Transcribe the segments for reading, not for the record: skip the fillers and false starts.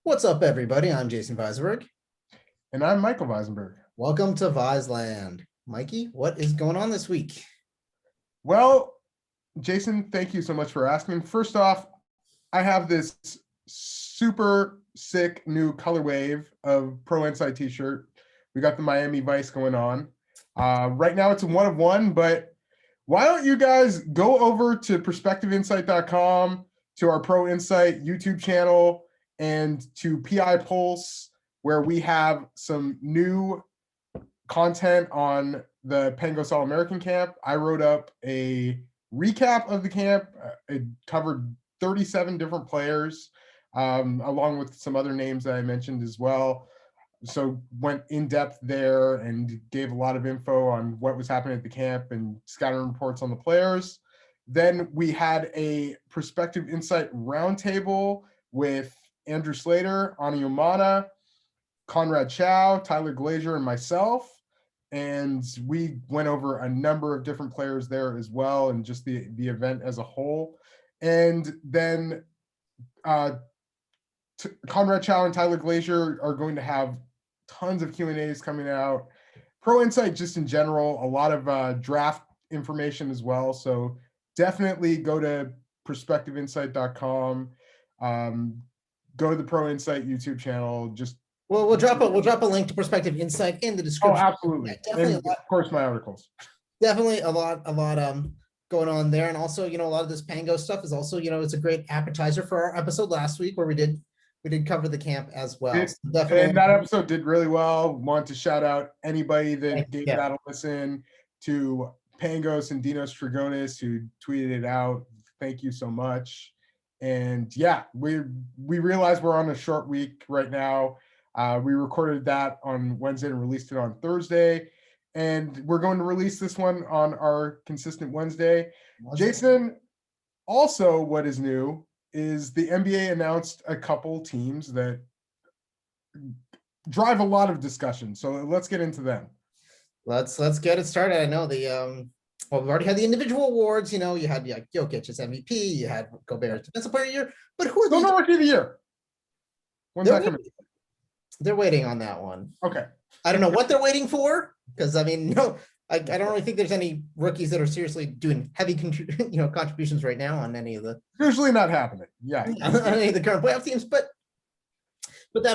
What's up, everybody? I'm Jason Visenberg. And I'm Michael Visenberg. Welcome to Viseland. Mikey, what is going on this week? Well, Jason, thank you so much for asking. First off, I have this super sick new color wave of Pro Insight t-shirt. We got the Miami Vice going on. Right now it's a 1 of 1, but why don't you guys go over to perspectiveinsight.com, to our Pro Insight YouTube channel, and to PI Pulse, where we have some new content on the Pangos All-American camp. I wrote up a recap of the camp. It covered 37 different players, along with some other names that I mentioned as well. So went in depth there and gave a lot of info on what was happening at the camp and scouting reports on the players. Then we had a Perspective Insight roundtable with Andrew Slater, Ani Umana, Conrad Chow, Tyler Glazier, and myself. And we went over a number of different players there as well, and just the event as a whole. And then Conrad Chow and Tyler Glazier are going to have tons of Q&As coming out. Pro Insight just in general, a lot of draft information as well. So definitely go to perspectiveinsight.com. Go to the Pro Insight YouTube channel. Just we'll drop a link to Perspective Insight in the description. Oh, absolutely. Yeah, definitely, and of course my articles. Definitely a lot going on there. And also, a lot of this Pango stuff is also, it's a great appetizer for our episode last week where we did cover the camp as well. So definitely. And that episode did really well. Want to shout out anybody that gave that a listen, to Pangos and Dinos Trigonis who tweeted it out. Thank you so much. And yeah, we realize we're on a short week right now. We recorded that on Wednesday and released it on Thursday. And we're going to release this one on our consistent Wednesday. Jason, also what is new is the NBA announced a couple teams that drive a lot of discussion. So let's get into them. Let's get it started. I know we've already had the individual awards. You had Jokic as MVP, you had Gobert as Defensive Player of the Year, but who are these? No, Rookie of the Year. When's that coming? They're waiting on that one. Okay. I don't know what they're waiting for, because I don't really think there's any rookies that are seriously doing heavy contributions right now on any of the usually not happening. Yeah. On any of the current playoff teams, but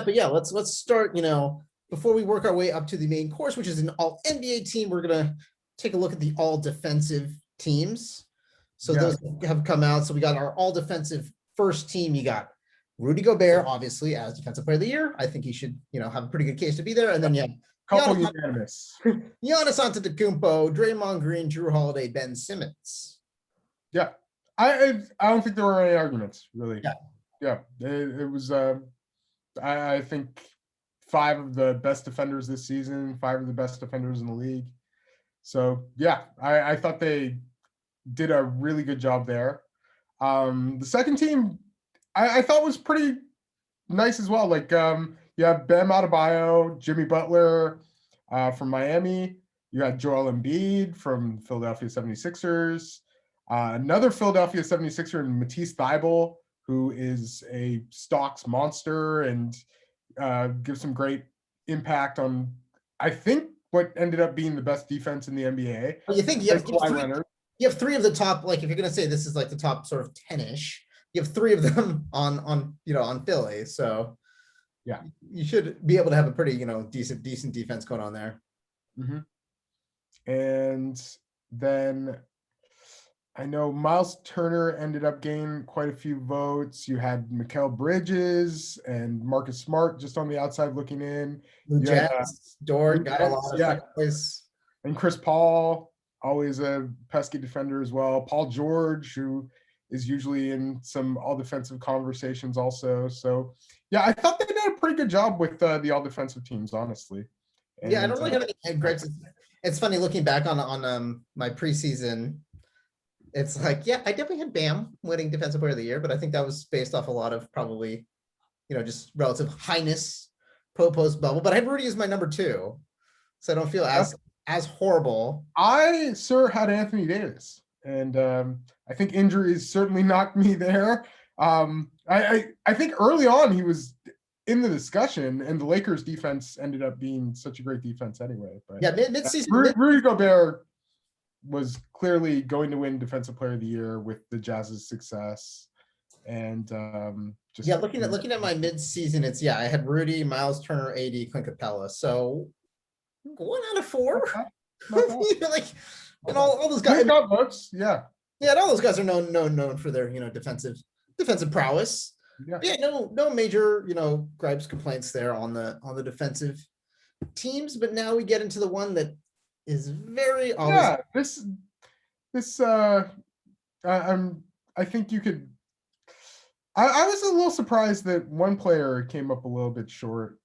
yeah, let's start, before we work our way up to the main course, which is an all NBA team, we're gonna take a look at the all defensive teams. So those have come out. So we got our all defensive first team. You got Rudy Gobert, obviously, as Defensive Player of the Year. I think he should, have a pretty good case to be there. And then you have unanimous. Giannis Antetokounmpo, Draymond Green, Drew Holiday, Ben Simmons. Yeah, I don't think there were any arguments, really. Yeah. It was. I think 5 of the best defenders this season, 5 of the best defenders in the league. So yeah, I thought they did a really good job there. The second team, I thought was pretty nice as well. Like you have Bam Adebayo, Jimmy Butler from Miami. You had Joel Embiid from Philadelphia 76ers. Another Philadelphia 76er, Matisse Thybulle, who is a stocks monster and gives some great impact on, I think, what ended up being the best defense in the NBA. Well, you think you have 3 of the top, like if you're going to say this is like the top sort of 10-ish, you have 3 of them on Philly. So yeah, you should be able to have a pretty, decent defense going on there. Mm-hmm. And then I know Miles Turner ended up gaining quite a few votes. You had Mikal Bridges and Marcus Smart just on the outside looking in. Dort got a lot of plays. And Chris Paul, always a pesky defender as well. Paul George, who is usually in some all defensive conversations also. So yeah, I thought they did a pretty good job with the all defensive teams, honestly. And, I don't really have any gripes. It's funny looking back on my preseason. It's like, yeah, I definitely had Bam winning Defensive Player of the Year, but I think that was based off a lot of probably, just relative highness post bubble. But I had Rudy as my number 2, so I don't feel as horrible. I had Anthony Davis, and I think injuries certainly knocked me there. I think early on he was in the discussion, and the Lakers defense ended up being such a great defense anyway. But Yeah, mid-season. Rudy Gobert was clearly going to win Defensive Player of the Year with the Jazz's success. And just looking at my mid-season, I had Rudy, Miles Turner, AD, Clint Capella. So 1 out of 4. Not bad. Like, and all those guys got votes. Yeah. Yeah, and all those guys are known for their defensive prowess. Yeah. But yeah, no major gripes, complaints there on the defensive teams. But now we get into the one that is very I think you could. I was a little surprised that one player came up a little bit short.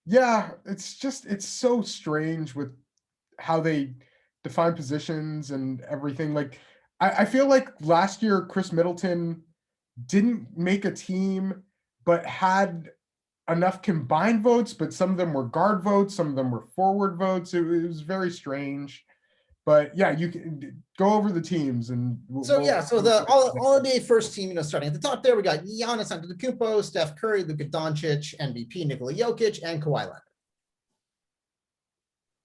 It's so strange with how they define positions and everything. Like, I feel like last year Chris Middleton didn't make a team, but had enough combined votes, but some of them were guard votes, some of them were forward votes. It was very strange. But yeah, you can go over the teams and so the all NBA first team, starting at the top there, we got Giannis Antetokounmpo, Steph Curry, Luka Doncic, MVP Nikola Jokic, and Kawhi Leonard.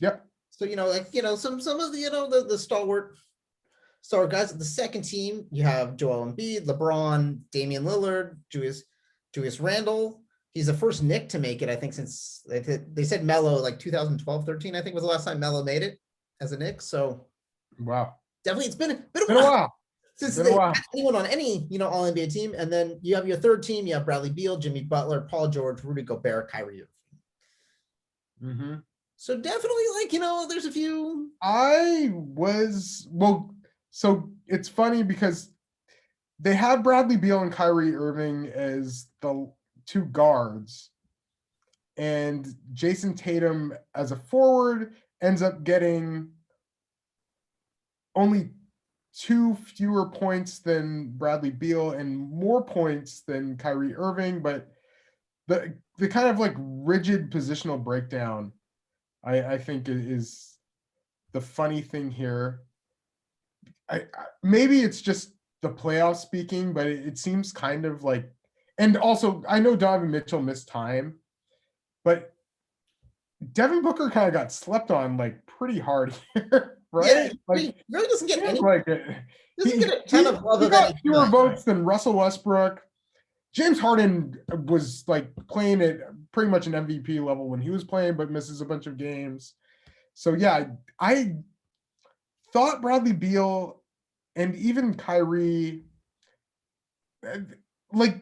Yep. So some of the stalwart guys. At the second team, you have Joel Embiid, LeBron, Damian Lillard, Julius Randle. He's the first Knick to make it, I think, since they said Melo, like 2012-13, I think was the last time Melo made it as a Knick. So wow, definitely it's been a while since they had anyone on any all NBA team. And then you have your third team. You have Bradley Beal, Jimmy Butler, Paul George, Rudy Gobert, Kyrie Irving. Mm-hmm. So definitely, there's a few. So it's funny because they have Bradley Beal and Kyrie Irving as the two guards, and Jason Tatum as a forward ends up getting only 2 fewer points than Bradley Beal and more points than Kyrie Irving. But the kind of like rigid positional breakdown, I think is the funny thing here. Maybe it's just the playoff speaking, but it seems kind of like, and also I know Donovan Mitchell missed time, but Devin Booker kind of got slept on like pretty hard here, right? Yeah, he really doesn't get any. Doesn't get a ton of love. He got fewer votes than Russell Westbrook. James Harden was like playing at pretty much an MVP level when he was playing, but misses a bunch of games. So yeah, I thought Bradley Beal and even Kyrie, like,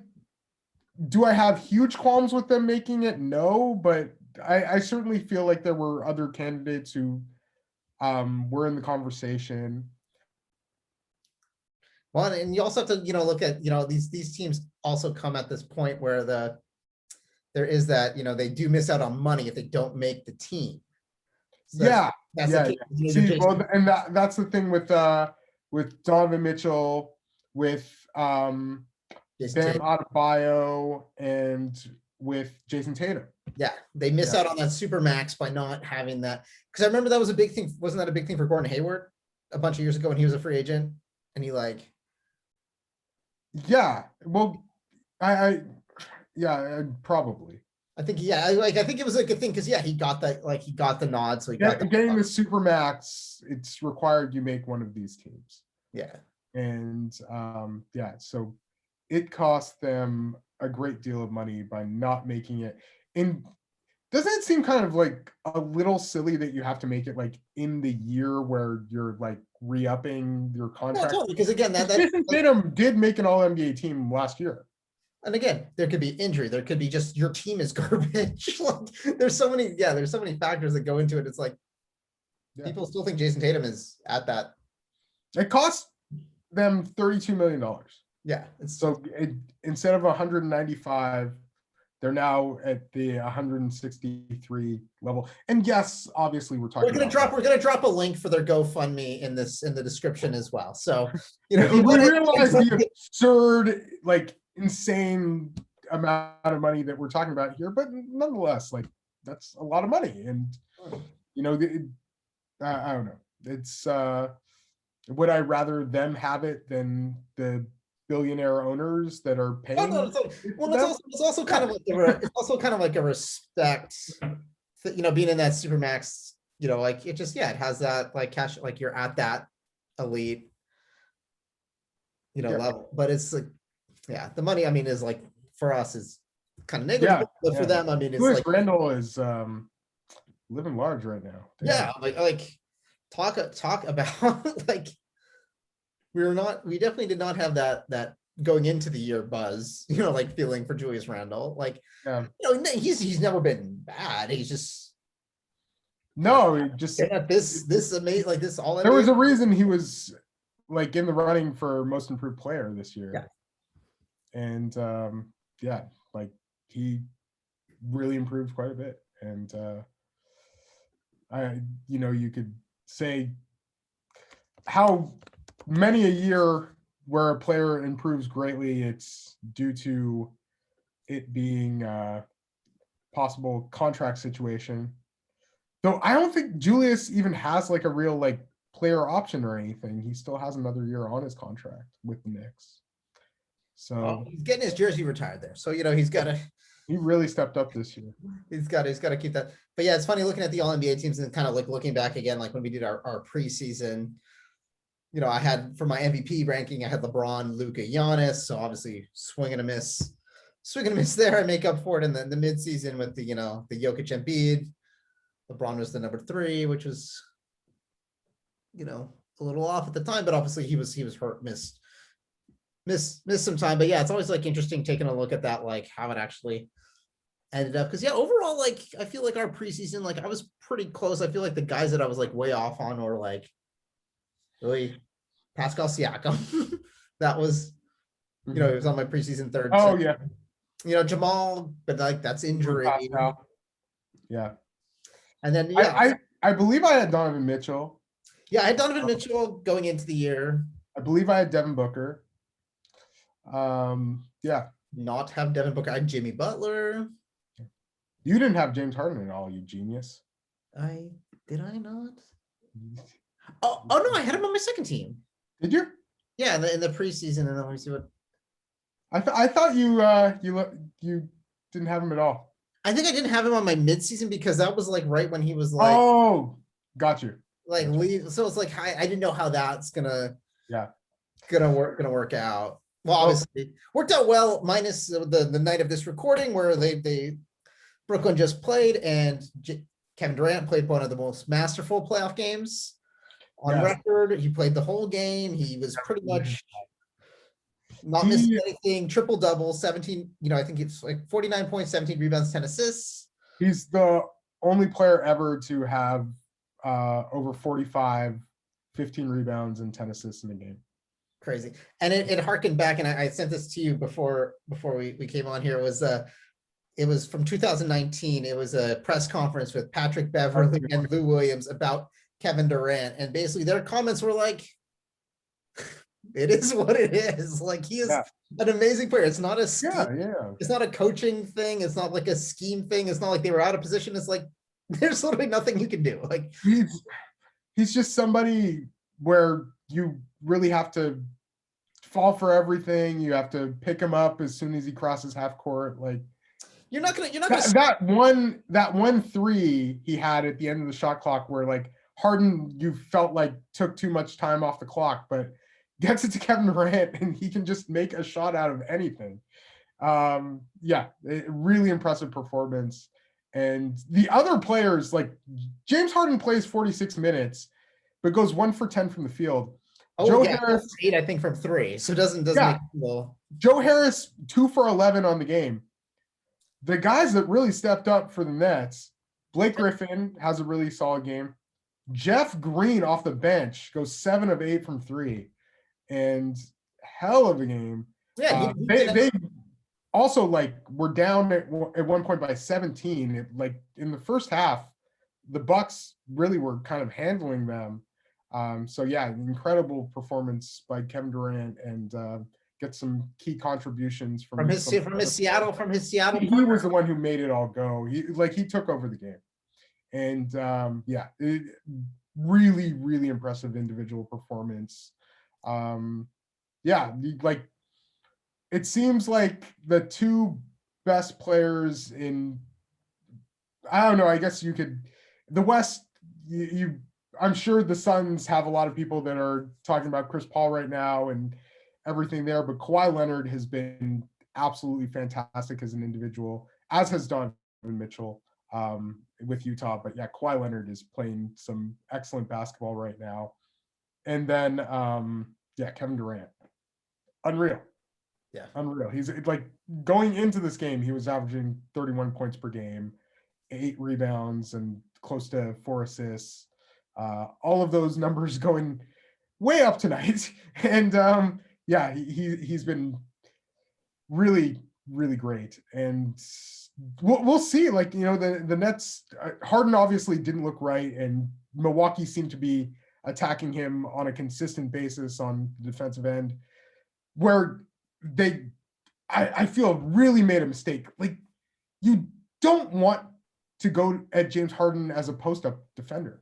do I have huge qualms with them making it? No, but I certainly feel like there were other candidates who were in the conversation. Well, and you also have to, look at, these teams also come at this point where there is that, they do miss out on money if they don't make the team. So that's See, well, and that's the thing with Donovan Mitchell, with Bam Adebayo, and with Jason Tatum. Yeah, they miss out on that super max by not having that. Because I remember that was a big thing. Wasn't that a big thing for Gordon Hayward a bunch of years ago when he was a free agent? And he probably. I think I think it was a good thing because he got that, he got the nod. So getting the super max, it's required you make one of these teams. Yeah. And so it cost them a great deal of money by not making it. And doesn't it seem kind of like a little silly that you have to make it like in the year where you're like re-upping your contract? No, totally, because again, Jason Tatum did make an All-NBA team last year. And again, there could be injury. There could be just your team is garbage. There's so many factors that go into it. It's like people still think Jason Tatum is at that. It cost them $32 million. Yeah. Instead of 195, they're now at the 163 level. And yes, obviously we're gonna drop a link for their GoFundMe in the description as well. So we realize the absurd, insane amount of money that we're talking about here, but nonetheless, that's a lot of money. And I don't know. It's would I rather them have it than the billionaire owners that are Oh, paying. no, well, them. it's also kind of like it's also kind of like a respect, being in that supermax, like it just, it has that like cash, like you're at that elite, Yeah. level. But it's like, the money, I mean, is like for us is kind of Yeah, negligible, but for them, I mean, it's Julius like, Randle is living large right now. Damn. like talk about like we definitely did not have that going into the year buzz, like feeling for Julius Randle. Like, Yeah. He's never been bad. He's just No, he just at this amazing, like this all. there was a reason he was like in the running for most improved player this year. Yeah. And like he really improved quite a bit. And you could say how many a year where a player improves greatly, it's due to it being a possible contract situation. Though I don't think Julius even has like a real like player option or anything. He still has another year on his contract with the Knicks. So he's getting his jersey retired there. So he's got to. He really stepped up this year. He's got to keep that. But yeah, it's funny looking at the All NBA teams and kind of like looking back again, like when we did our preseason. I had for my MVP ranking, I had LeBron, Luka, Giannis. So obviously swing and a miss there. I make up for it in the midseason with the Jokic Embiid. LeBron was the number 3, which was, a little off at the time, but obviously he was hurt, missed some time. But yeah, it's always like interesting taking a look at that, like how it actually ended up. Because overall, like I feel like our preseason, like I was pretty close. I feel like the guys that I was like way off on were like really Pascal Siakam. That was, he was on my preseason third. Oh, so, Jamal, but like that's injury. Yeah. And then I believe I had Donovan Mitchell. Yeah, I had Donovan Mitchell going into the year. I believe I had Devin Booker. Yeah. Not have Devin Booker. I had Jimmy Butler. You didn't have James Harden at all, you genius. Did I not? Oh no, I had him on my second team. Did you? Yeah, in the preseason, and then let me see what. I thought you didn't have him at all. I think I didn't have him on my midseason because that was like right when he was like. Oh, got you. Like leave, so it's like I didn't know how that's gonna work out. Well, obviously worked out well, minus the night of this recording where they Brooklyn just played and Kevin Durant played one of the most masterful playoff games on record. He played the whole game. He was pretty much not missing anything. Triple double, 17. I think it's like 49 points, 17 rebounds, 10 assists. He's the only player ever to have over 45, 15 rebounds and 10 assists in a game. Crazy. And it harkened back, and I sent this to you before we came on here. It was from 2019. It was a press conference with Patrick Beverley and Lou Williams about Kevin Durant, and basically their comments were like, it is what it is. Like he is an amazing player. It's not a scheme. It's not a coaching thing. It's not like a scheme thing. It's not like they were out of position. It's like there's literally nothing you can do. Like he's just somebody where you really have to fall for everything. You have to pick him up as soon as he crosses half court. Like you're not gonna that one 3 he had at the end of the shot clock where like Harden you felt like took too much time off the clock, but gets it to Kevin Durant and he can just make a shot out of anything. Really impressive performance. And the other players, like James Harden plays 46 minutes, but goes 1 for 10 from the field. Joe Harris 8, I think, from 3. So doesn't make well. Joe Harris 2 for 11 on the game. The guys that really stepped up for the Nets, Blake Griffin has a really solid game. Jeff Green off the bench goes 7 of 8 from 3, and hell of a game. Yeah, they also like were down at one point by 17. Like in the first half, the Bucks really were kind of handling them. Incredible performance by Kevin Durant, and get some key contributions from his Seattle. He was the one who made it all go. He took over the game, and really, really impressive individual performance. it seems like the two best players in, I don't know, I guess you could, the West, I'm sure the Suns have a lot of people that are talking about Chris Paul right now and everything there, but Kawhi Leonard has been absolutely fantastic as an individual, as has Donovan Mitchell with Utah. But yeah, Kawhi Leonard is playing some excellent basketball right now. And then, yeah, Kevin Durant, unreal. Yeah. Unreal. He's like, going into this game, he was averaging 31 points per game, 8 rebounds, and close to 4 assists. All of those numbers going way up tonight. And yeah, he's been really, really great. And we'll see. Like, you know, the Nets, Harden obviously didn't look right, and Milwaukee seemed to be attacking him on a consistent basis on the defensive end, where I feel really made a mistake. Like, you don't want to go at James Harden as a post-up defender.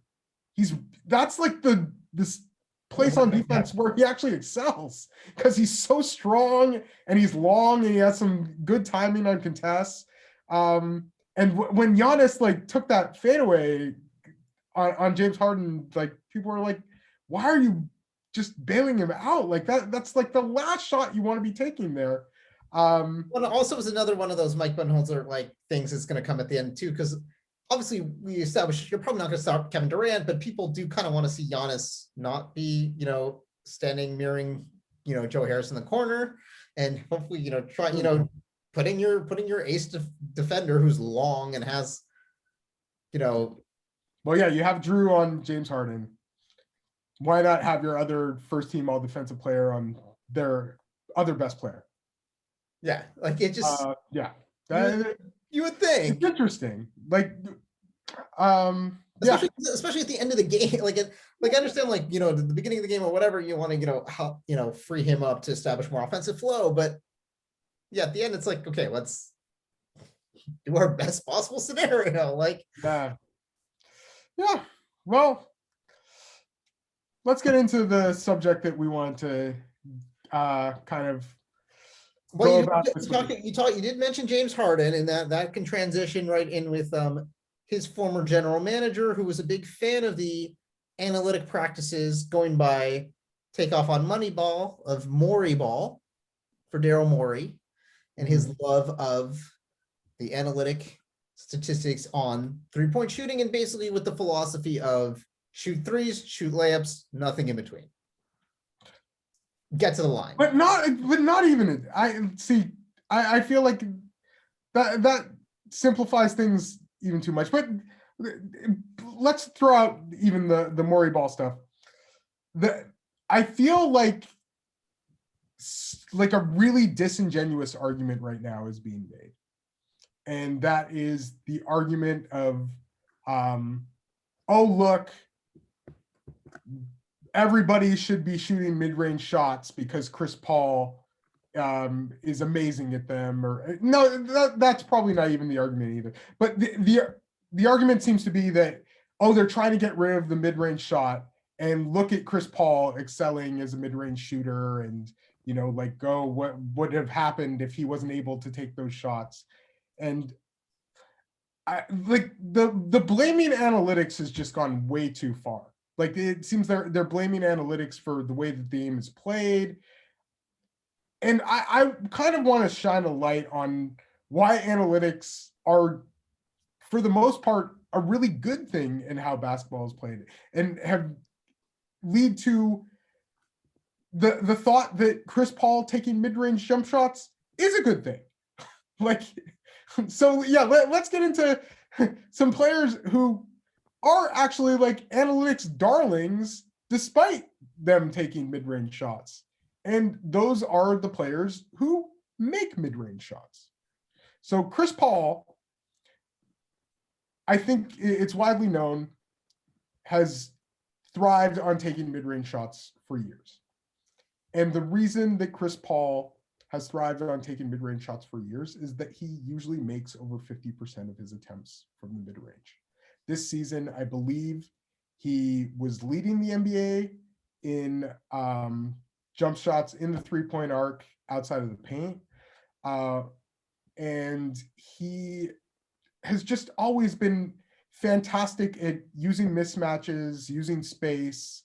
That's like this place on defense where he actually excels, because he's so strong and he's long and he has some good timing on contests. And when Giannis like took that fadeaway on James Harden, like, people were like, why are you just bailing him out? Like, that's like the last shot you want to be taking there. Well, it also was another one of those Mike Budenholzer like things that's going to come at the end too, because obviously we established you're probably not going to stop Kevin Durant, but people do kind of want to see Giannis not be, you know, standing mirroring, you know, Joe Harris in the corner, and hopefully, you know, try, you know, putting your ace defender who's long and has, you know. Well, yeah, you have Drew on James Harden. Why not have your other first team all defensive player on their other best player? Yeah, like it just yeah, you would think it's interesting. Like, especially at the end of the game, like I understand, like, you know, the beginning of the game or whatever, you want to, you know, help, you know, free him up to establish more offensive flow, but yeah, at the end it's like, okay, let's do our best possible scenario. Like, yeah. Well, let's get into the subject that we want to kind of well, you did mention James Harden, and that can transition right in with his former general manager, who was a big fan of the analytic practices going by Takeoff on Moneyball of Morey Ball for Daryl Morey, and his love of the analytic statistics on three-point shooting, and basically with the philosophy of shoot threes, shoot layups, nothing in between. Get to the line. But not even. I feel like that simplifies things even too much. But let's throw out even the Morey Ball stuff. I feel like a really disingenuous argument right now is being made, and that is the argument of, oh, look, everybody should be shooting mid-range shots because Chris Paul is amazing at them. Or no, that's probably not even the argument either. But the argument seems to be that, oh, they're trying to get rid of the mid-range shot, and look at Chris Paul excelling as a mid-range shooter, and, you know, like, go, what would have happened if he wasn't able to take those shots? And like the blaming analytics has just gone way too far. Like, it seems they're blaming analytics for the way that the game is played. And I kind of want to shine a light on why analytics are, for the most part, a really good thing in how basketball is played, and have lead to the thought that Chris Paul taking mid-range jump shots is a good thing. Like, so yeah, let's get into some players who are actually like analytics darlings despite them taking mid-range shots. And those are the players who make mid-range shots. So Chris Paul, I think it's widely known, has thrived on taking mid-range shots for years. And the reason that Chris Paul has thrived on taking mid-range shots for years is that he usually makes over 50% of his attempts from the mid-range. This season, I believe he was leading the NBA in jump shots in the three-point arc outside of the paint. And he has just always been fantastic at using mismatches, using space,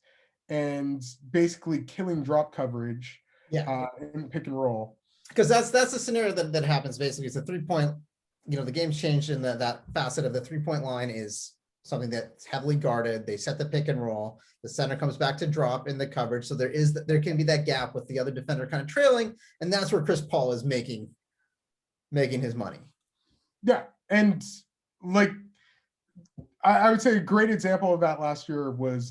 and basically killing drop coverage in pick and roll. Because that's the scenario that happens basically. It's a 3-point, the game's changed in that facet of the 3-point line is something that's heavily guarded. They set the pick and roll. The center comes back to drop in the coverage. So there can be that gap with the other defender kind of trailing. And that's where Chris Paul is making his money. Yeah. And like, I would say a great example of that last year was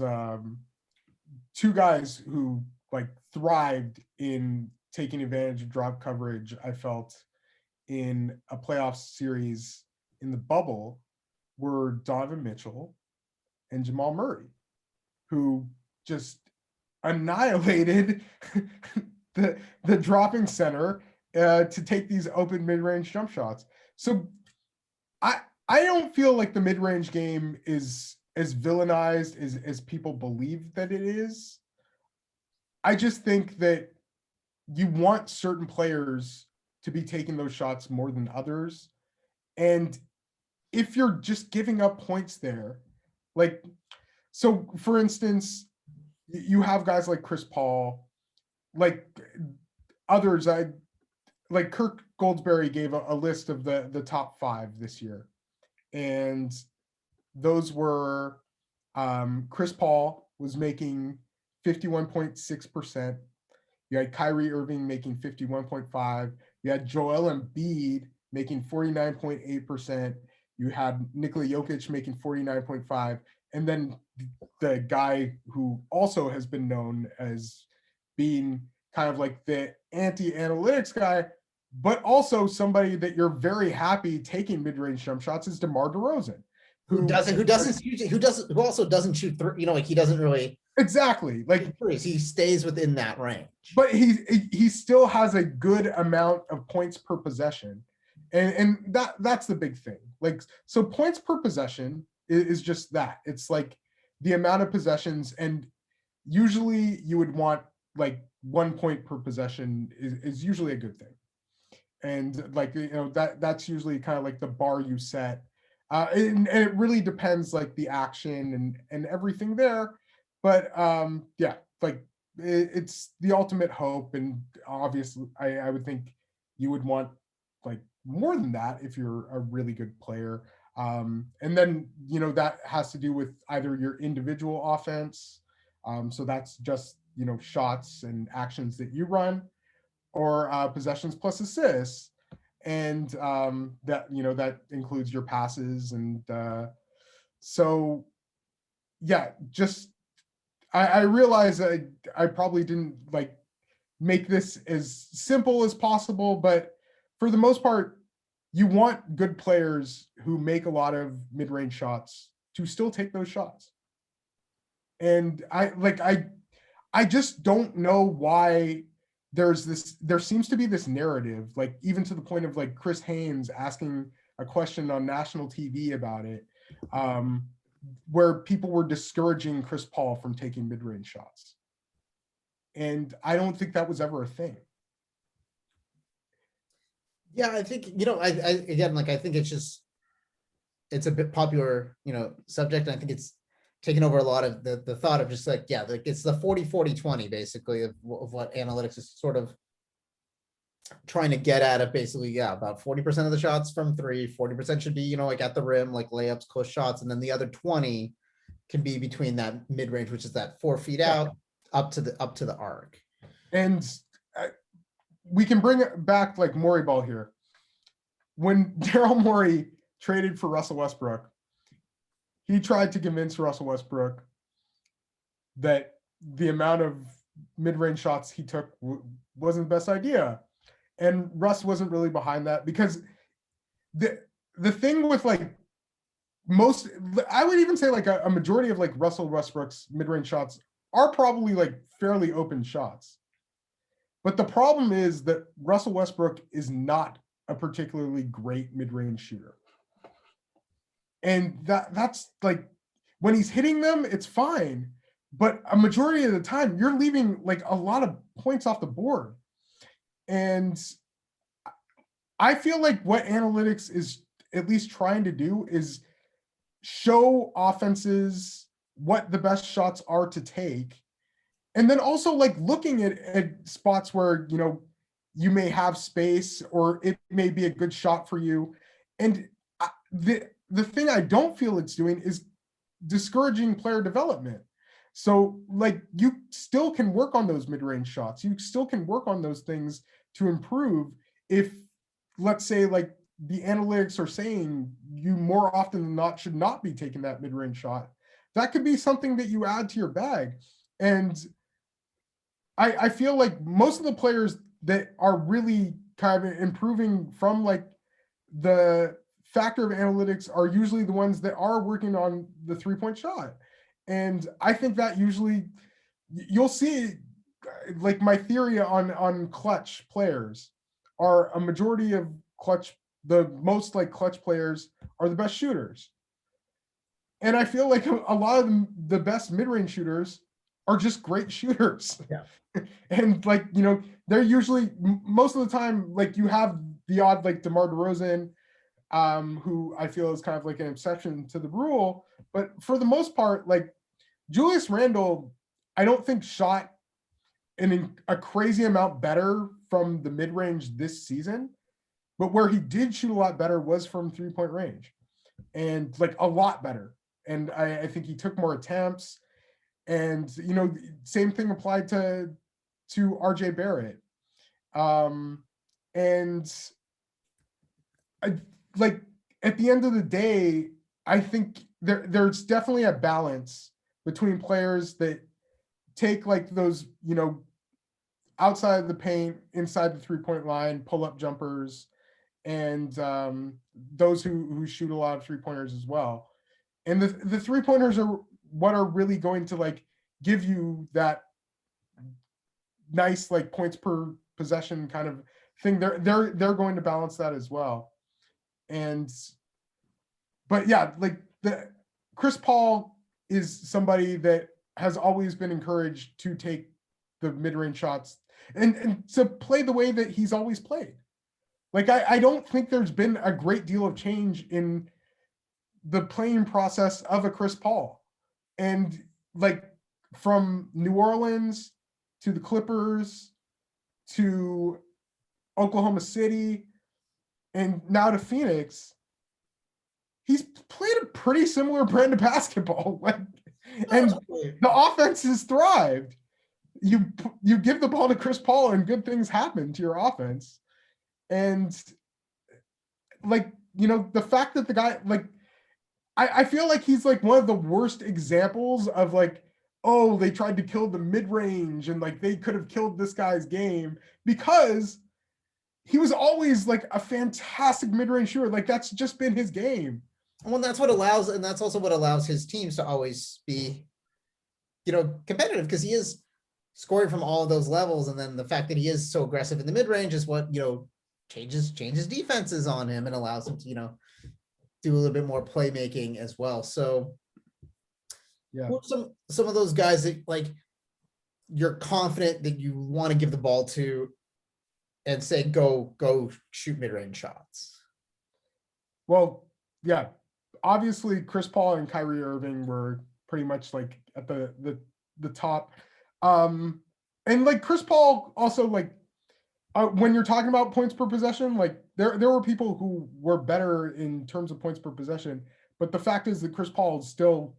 two guys who like thrived in taking advantage of drop coverage, I felt, in a playoff series in the bubble were Donovan Mitchell and Jamal Murray, who just annihilated the dropping center to take these open mid-range jump shots. So I don't feel like the mid-range game is as villainized as people believe that it is. I just think that you want certain players to be taking those shots more than others. And if you're just giving up points there, like, so for instance, you have guys like Chris Paul, like others, like Kirk Goldsberry gave a list of the top 5 this year. And those were Chris Paul was making 51.6%. You had Kyrie Irving making 51.5%. You had Joel Embiid making 49.8%. You had Nikola Jokic making 49.5%. And then the guy who also has been known as being kind of like the anti-analytics guy, but also somebody that you're very happy taking mid-range jump shots is DeMar DeRozan. Who also doesn't shoot through, like he doesn't really exactly like he stays within that range. But he still has a good amount of points per possession. And that's the big thing. Like, so points per possession is just that. It's like the amount of possessions, and usually you would want like 1 point per possession is usually a good thing. And like, that's usually kind of like the bar you set. And it really depends like the action and everything there. But yeah, like it's the ultimate hope. And obviously I would think you would want like more than that if you're a really good player. And then, that has to do with either your individual offense. So that's just, shots and actions that you run, or possessions plus assists. And that, that includes your passes. And so, yeah, just, I realize I probably didn't like make this as simple as possible, but for the most part, you want good players who make a lot of mid-range shots to still take those shots. And I just don't know why there seems to be this narrative, like even to the point of like Chris Haynes asking a question on national TV about it, where people were discouraging Chris Paul from taking mid-range shots. And I don't think that was ever a thing. Yeah, I think, I think it's a bit popular, subject. And I think it's taken over a lot of the thought of just like, like it's the 40-40-20 basically of what analytics is sort of trying to get at, of basically, about 40% of the shots from 3, 40% should be, like at the rim, like layups, close shots. And then the other 20 can be between that mid-range, which is that 4 feet out up to the arc. And we can bring it back like Morey ball here. When Daryl Morey traded for Russell Westbrook, he tried to convince Russell Westbrook that the amount of mid-range shots he took wasn't the best idea. And Russ wasn't really behind that, because the thing with like most, I would even say like a majority of like Russell Westbrook's mid-range shots are probably like fairly open shots. But the problem is that Russell Westbrook is not a particularly great mid-range shooter. And that's like, when he's hitting them, it's fine. But a majority of the time, you're leaving like a lot of points off the board. And I feel like what analytics is at least trying to do is show offenses what the best shots are to take. And then also like looking at spots where, you may have space or it may be a good shot for you. And the thing I don't feel it's doing is discouraging player development. So like you still can work on those mid-range shots. You still can work on those things to improve if, let's say, like the analytics are saying you more often than not should not be taking that mid-range shot. That could be something that you add to your bag. And I feel like most of the players that are really kind of improving from like the factor of analytics are usually the ones that are working on the 3-point shot. And I think that usually you'll see, like my theory on clutch players are a majority of the most like clutch players are the best shooters. And I feel like a lot of the best mid-range shooters are just great shooters. Yeah. And like, they're usually most of the time, like you have the odd like DeMar DeRozan, who I feel is kind of like an exception to the rule. But for the most part, like Julius Randle, I don't think shot a crazy amount better from the mid-range this season. But where he did shoot a lot better was from 3-point range, and like a lot better. And I think he took more attempts. And, same thing applied to RJ Barrett. And like at the end of the day, I think there's definitely a balance between players that take like those, outside of the paint, inside the 3-point line, pull up jumpers, and those who shoot a lot of 3-pointers as well. And the 3-pointers are what are really going to like give you that nice like points per possession kind of thing. They're going to balance that as well. But yeah, like Chris Paul is somebody that has always been encouraged to take the mid-range shots and to play the way that he's always played. Like I don't think there's been a great deal of change in the playing process of a Chris Paul. And like from New Orleans to the Clippers to Oklahoma City and now to Phoenix, he's played a pretty similar brand of basketball. Like, and the offense has thrived. You give the ball to Chris Paul and good things happen to your offense. And like, the fact that the guy, like, I feel like he's like one of the worst examples of like, oh, they tried to kill the mid-range and like they could have killed this guy's game, because he was always like a fantastic mid-range shooter. Like that's just been his game. Well, that's what allows, and that's also what allows his teams to always be, competitive, because he is scoring from all of those levels. And then the fact that he is so aggressive in the mid-range is what, changes defenses on him and allows him to, do a little bit more playmaking as well. So yeah, some of those guys that like you're confident that you want to give the ball to and say, go shoot mid-range shots. Well, yeah, obviously Chris Paul and Kyrie Irving were pretty much like at the top. And like Chris Paul also like, when you're talking about points per possession, like there were people who were better in terms of points per possession, but the fact is that Chris Paul still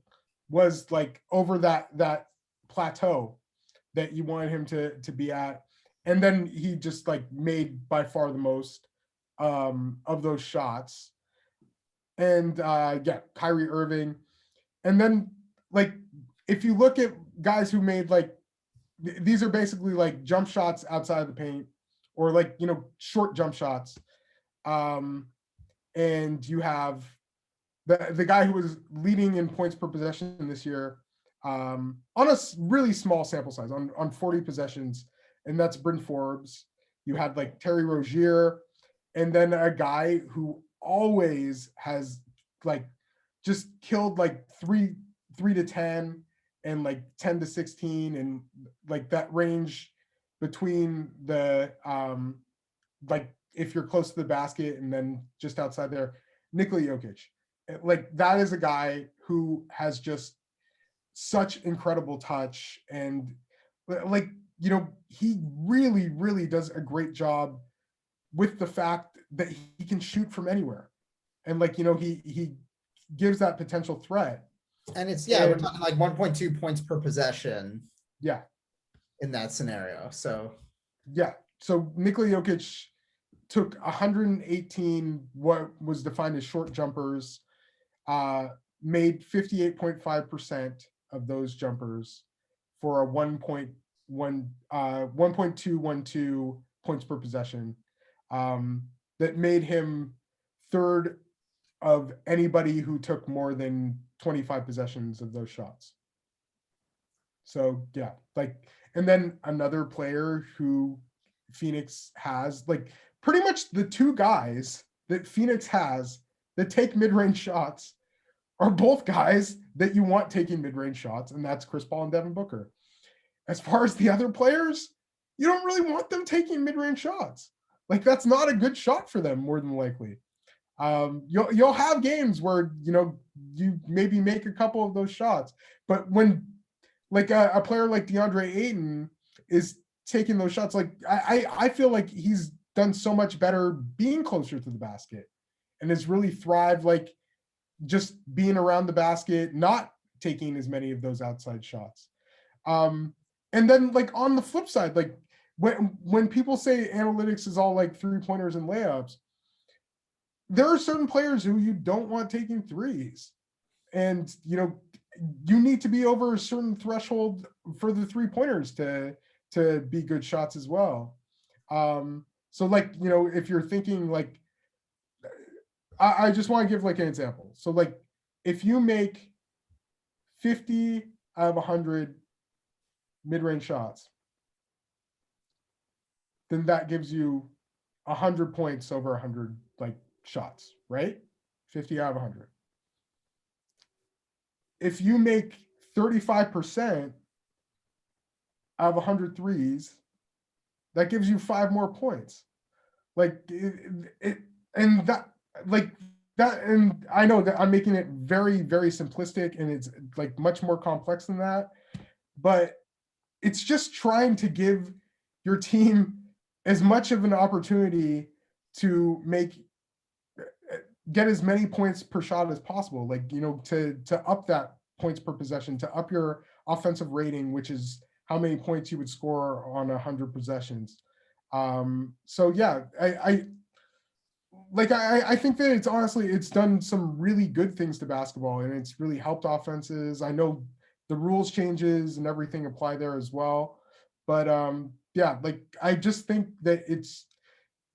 was like over that plateau that you wanted him to be at. And then he just like made by far the most of those shots. And yeah, Kyrie Irving. And then like, if you look at guys who made like, these are basically like jump shots outside of the paint, or like, short jump shots. And you have the guy who was leading in points per possession this year on a really small sample size, on 40 possessions, and that's Bryn Forbes. You had like Terry Rozier, and then a guy who always has like just killed like 3 to 10 and like 10 to 16 and like that range between the like if you're close to the basket and then just outside there, Nikola Jokic. Like that is a guy who has just such incredible touch, and like, you know, he really, really does a great job with the fact that he can shoot from anywhere. And like, you know, he gives that potential threat. And it's, yeah, we're And talking like 1.2 points per possession yeah, in that scenario. So yeah. So Nikola Jokic took 118 what was defined as short jumpers, made 58.5% of those jumpers for a 1.212 points per possession. That made him third of anybody who took more than 25 possessions of those shots. So yeah, like, and then another player who Phoenix has, like pretty much the two guys that Phoenix has that take mid-range shots are both guys that you want taking mid-range shots, and that's Chris Paul and Devin Booker. As far as the other players, you don't really want them taking mid-range shots. Like that's not a good shot for them, more than likely. You'll have games where, you know, you maybe make a couple of those shots, but when like a player like DeAndre Ayton is taking those shots, like I feel like he's done so much better being closer to the basket and has really thrived, like just being around the basket, not taking as many of those outside shots. And then like on the flip side, like when people say analytics is all like 3-pointers and layups, there are certain players who you don't want taking threes. And, you know, you need to be over a certain threshold for the 3-pointers to be good shots as well. So like, you know, if you're thinking like, I just want to give like an example. So like if you make 50 out of 100 mid-range shots, then that gives you 100 points over 100 like shots, right? 50 out of 100. If you make 35% out of 100 threes, that gives you 5 more points. Like it and that, like that, and I know that I'm making it very, very simplistic, and it's like much more complex than that, but it's just trying to give your team as much of an opportunity to get as many points per shot as possible, like, you know, to up that points per possession, to up your offensive rating, which is how many points you would score on 100 possessions. So yeah, I think that it's honestly, it's done some really good things to basketball, and it's really helped offenses. I know the rules changes and everything apply there as well, but yeah, like I just think that it's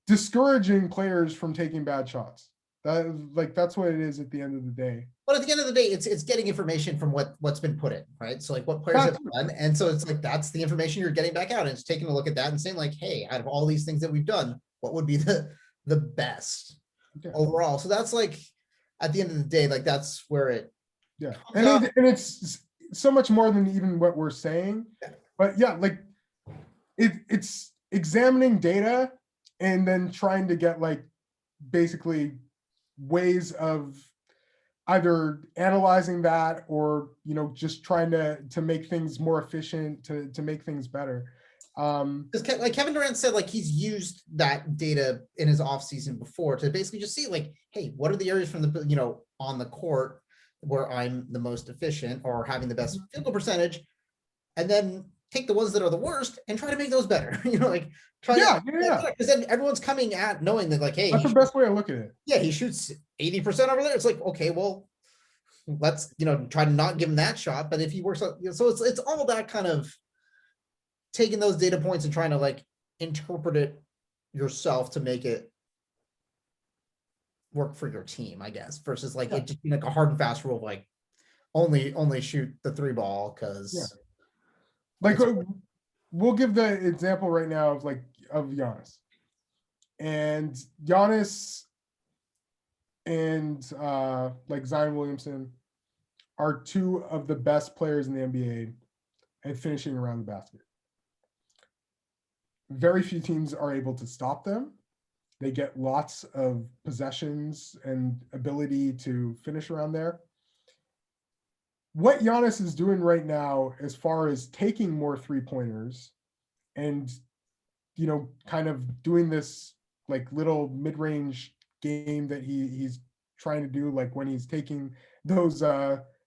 discouraging players from taking bad shots. That's what it is at the end of the day. but at the end of the day, it's getting information from what's been put in, right? So like what players have done, and so it's like that's the information you're getting back out, and it's taking a look at that and saying like, hey, out of all these things that we've done, what would be the best overall? So that's like at the end of the day, like that's where it and it's so much more than even what we're saying. But yeah, like it's examining data and then trying to get like basically ways of either analyzing that or, you know, just trying to make things more efficient, to make things better. Because like Kevin Durant said, like he's used that data in his offseason before to basically just see like, hey, what are the areas from the, you know, on the court where I'm the most efficient or having the best field goal percentage, and then take the ones that are the worst and try to make those better. You know, like try because then everyone's coming at knowing that like, hey, that's the best way to look at it. Yeah, he shoots 80% over there. It's like, okay, well, let's, you know, try to not give him that shot. But if he works out, you know, so it's all that kind of taking those data points and trying to like interpret it yourself to make it work for your team, I guess, versus like it just being like a hard and fast rule of like only shoot the 3 ball because like we'll give the example right now of Giannis. And Giannis and like Zion Williamson are two of the best players in the NBA at finishing around the basket. very few teams are able to stop them. They get lots of possessions and ability to finish around there. What Giannis is doing right now, as far as taking more 3-pointers and, kind of doing this like little mid-range game that he's trying to do, like when he's taking those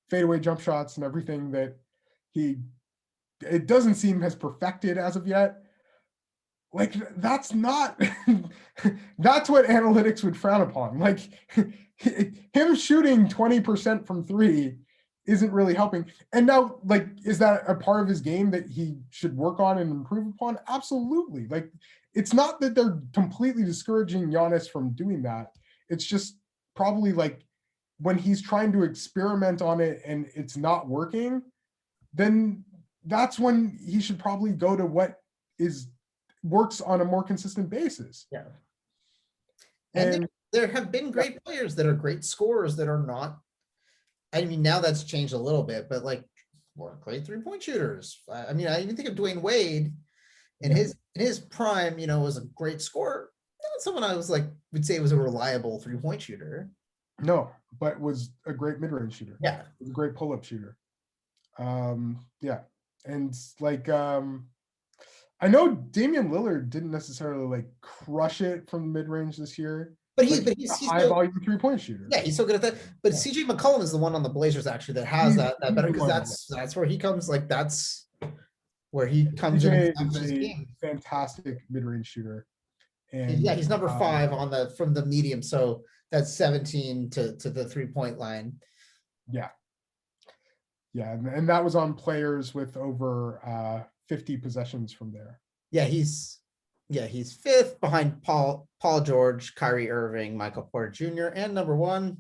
fadeaway jump shots and everything that it doesn't seem has perfected as of yet. Like that's not that's what analytics would frown upon. Like him shooting 20% from 3 isn't really helping. And now, like, is that a part of his game that he should work on and improve upon? Absolutely. Like, it's not that they're completely discouraging Giannis from doing that. It's just probably like when he's trying to experiment on it and it's not working, then that's when he should probably go to what works on a more consistent basis. Yeah. And there have been great players that are great scorers that are not. I mean, now that's changed a little bit, but like weren't great 3-point shooters. I mean, I even think of Dwayne Wade in his prime, was a great scorer. Not someone I would say was a reliable 3-point shooter. No, but was a great mid-range shooter. Yeah. Was a great pull-up shooter. Yeah. And like I know Damian Lillard didn't necessarily like crush it from But mid-range this year. he's a high volume 3-point shooter. Yeah, he's so good at that. But CJ McCollum is the one on the Blazers actually that has that better, because that's where he comes. Like that's where he comes in. Is a fantastic mid-range shooter. And yeah, he's number 5 from the medium. So that's 17 to the 3-point line. Yeah. Yeah, and that was on players with over 50 possessions from there. Yeah, he's 5th behind Paul George, Kyrie Irving, Michael Porter Jr., and number 1,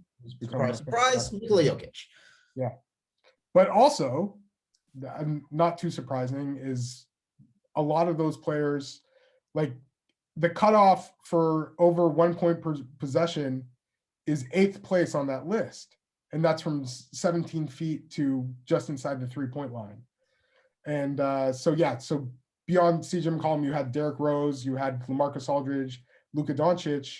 surprise, Nikola Jokic. Yeah. But also, not too surprising, is a lot of those players, like the cutoff for over 1 point per possession is 8th place on that list. And that's from 17 feet to just inside the 3-point line. And so beyond CJ McCollum, you had Derrick Rose, you had LaMarcus Aldridge, Luka Doncic.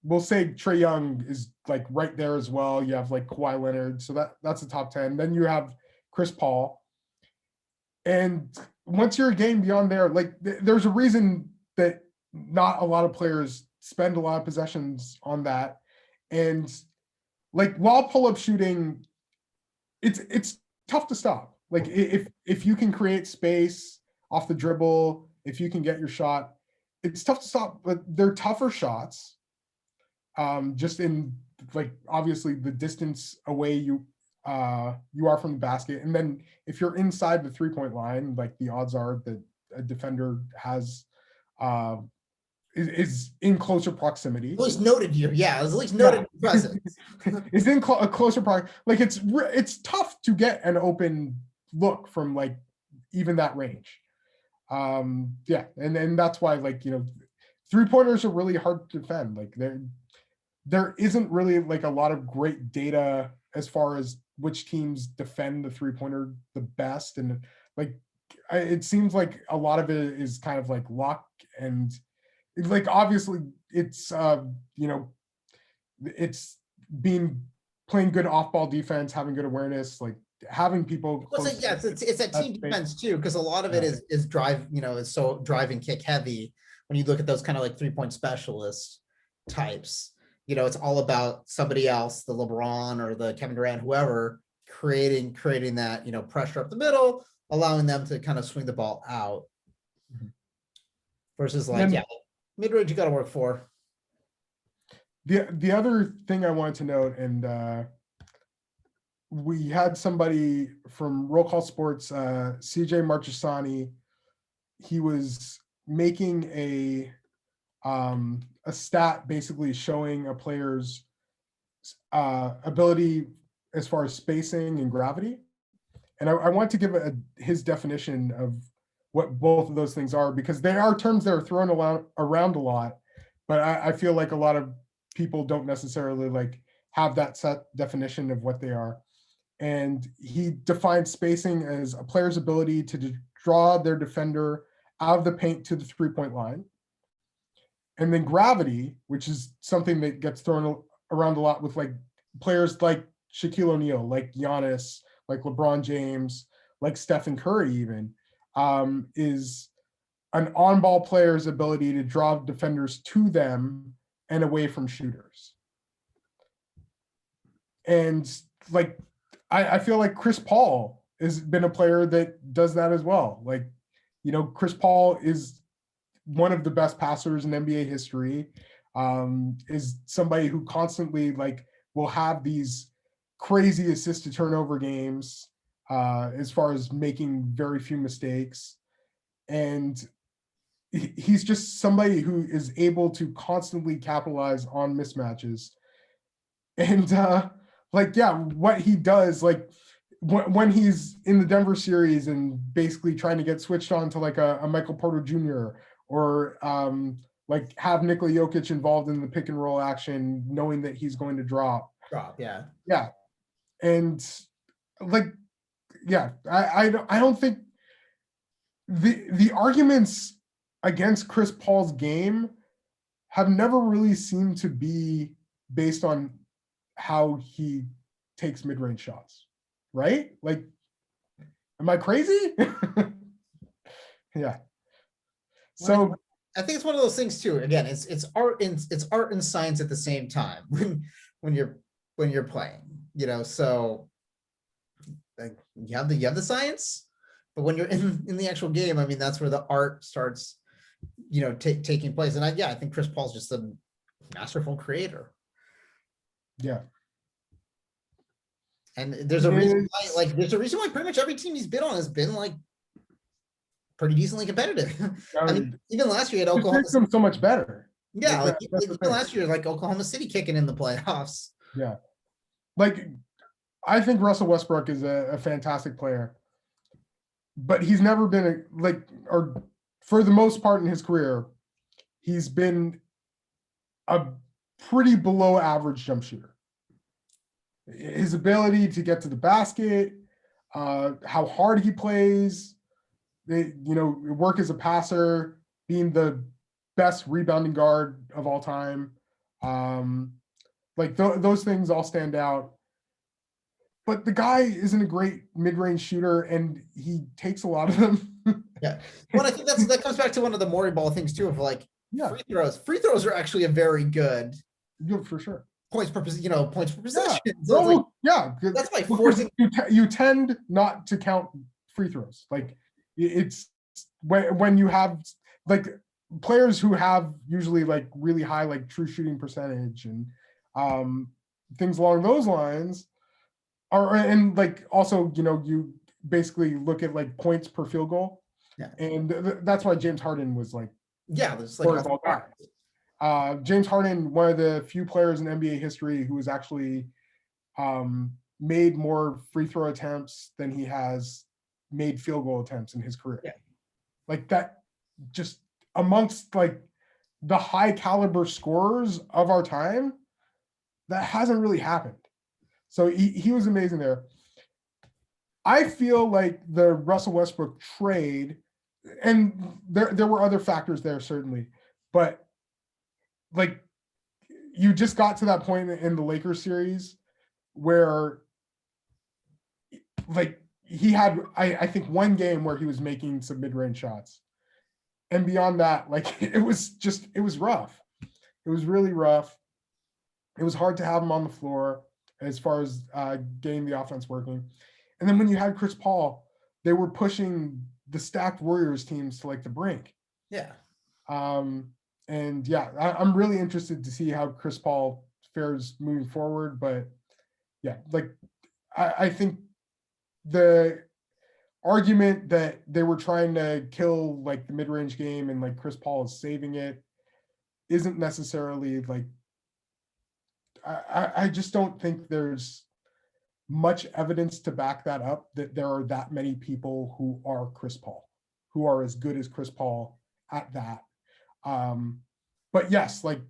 We'll say Trae Young is like right there as well. You have like Kawhi Leonard, so that's the top 10. Then you have Chris Paul. And once you're a game beyond there, like there's a reason that not a lot of players spend a lot of possessions on that. And like while pull-up shooting, it's tough to stop. Like if you can create space off the dribble, if you can get your shot, it's tough to stop. But they're tougher shots. Just in like obviously the distance away you are from the basket, and then if you're inside the 3-point line, like the odds are that a defender has is in closer proximity. At least noted you, yeah. At least noted presence. Is in a closer proximity. Like it's tough to get an open look from like even that range. Yeah, and that's why 3-pointers are really hard to defend. Like there isn't really like a lot of great data as far as which teams defend the 3-pointer the best, and like it seems like a lot of it is kind of like luck, and like obviously it's it's playing good off-ball defense, having good awareness, like having people close. Yeah, it's that team defense too, because a lot of it is drive, is so drive and kick heavy. When you look at those kind of like 3-point specialist types, it's all about somebody else, the LeBron or the Kevin Durant, whoever, creating that, pressure up the middle, allowing them to kind of swing the ball out. Versus mid-range you got to work for. The other thing I wanted to note, and we had somebody from Roll Call Sports, CJ Marchesani, he was making a stat basically showing a player's ability as far as spacing and gravity. And I want to give his definition of what both of those things are, because they are terms that are thrown around a lot, but I feel like a lot of people don't necessarily like have that set definition of what they are. And he defines spacing as a player's ability to draw their defender out of the paint to the 3-point line. And then gravity, which is something that gets thrown around a lot with like players like Shaquille O'Neal, like Giannis, like LeBron James, like Stephen Curry even, is an on-ball player's ability to draw defenders to them and away from shooters. And like, I feel like Chris Paul has been a player that does that as well. Like, you know, Chris Paul is one of the best passers in NBA history, is somebody who constantly like will have these crazy assist to turnover games, as far as making very few mistakes. And he's just somebody who is able to constantly capitalize on mismatches. And like, yeah, what he does, like when he's in the Denver series and basically trying to get switched on to like a Michael Porter Jr. or like have Nikola Jokic involved in the pick and roll action, knowing that he's going to drop. Yeah. Yeah. And like, yeah, I don't think the arguments against Chris Paul's game have never really seemed to be based on how he takes mid-range shots, right? Like, am I crazy? Yeah. So I think it's one of those things too. Again, it's art and science at the same time when you're playing, you know. So like, you have the science, but when you're in the actual game, I mean, that's where the art starts, you know, taking place. And I think Chris Paul's just a masterful creator. Yeah. And there's a reason why pretty much every team he's been on has been like pretty decently competitive. I mean, even last year at Oklahoma makes them so much better. Yeah, like even last year, like Oklahoma City kicking in the playoffs. Yeah. Like, I think Russell Westbrook is a fantastic player, but he's never been or for the most part in his career, he's been a pretty below average jump shooter. His ability to get to the basket, how hard he plays, work as a passer, being the best rebounding guard of all time. Those things all stand out. But the guy isn't a great mid-range shooter, and he takes a lot of them. Yeah. Well, I think that comes back to one of the Maury ball things too, of like free throws. Free throws are actually a very good for sure. Points per possession. Yeah. So that's why forcing you tend not to count free throws. Like, it's when you have like players who have usually like really high like true shooting percentage and things along those lines and like also, you basically look at like points per field goal. Yeah. And that's why James Harden was like, there's like all guy. James Harden, one of the few players in NBA history who has actually made more free throw attempts than he has made field goal attempts in his career. Yeah. Like that, just amongst like the high caliber scorers of our time, that hasn't really happened. So he was amazing there. I feel like the Russell Westbrook trade, and there were other factors there certainly, but like you just got to that point in the Lakers series where like he had, I think, one game where he was making some mid-range shots. And beyond that, like it was rough. It was really rough. It was hard to have him on the floor as far as getting the offense working. And then when you had Chris Paul, they were pushing the stacked Warriors teams to like the brink. Yeah. And yeah, I'm really interested to see how Chris Paul fares moving forward. But yeah, like I think the argument that they were trying to kill like the mid-range game and like Chris Paul is saving it isn't necessarily like, I just don't think there's much evidence to back that up, that there are that many people who are Chris Paul, who are as good as Chris Paul at that. But yes, like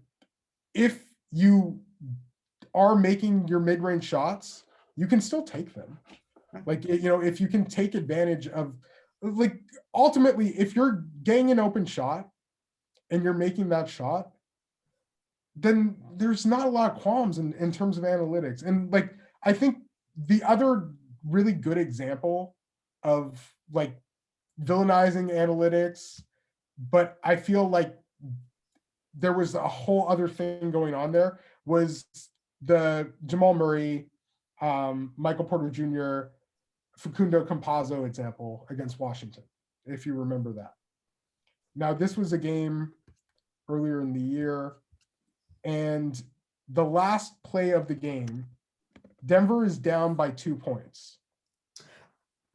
if you are making your mid-range shots, you can still take them. Like, if you can take advantage of, like ultimately, if you're getting an open shot and you're making that shot, then there's not a lot of qualms in terms of analytics. And like, I think the other really good example of like villainizing analytics, but I feel like there was a whole other thing going on there, was the Jamal Murray, Michael Porter Jr., Facundo Campazzo example against Washington, if you remember that. Now, this was a game earlier in the year, and the last play of the game, Denver is down by 2 points.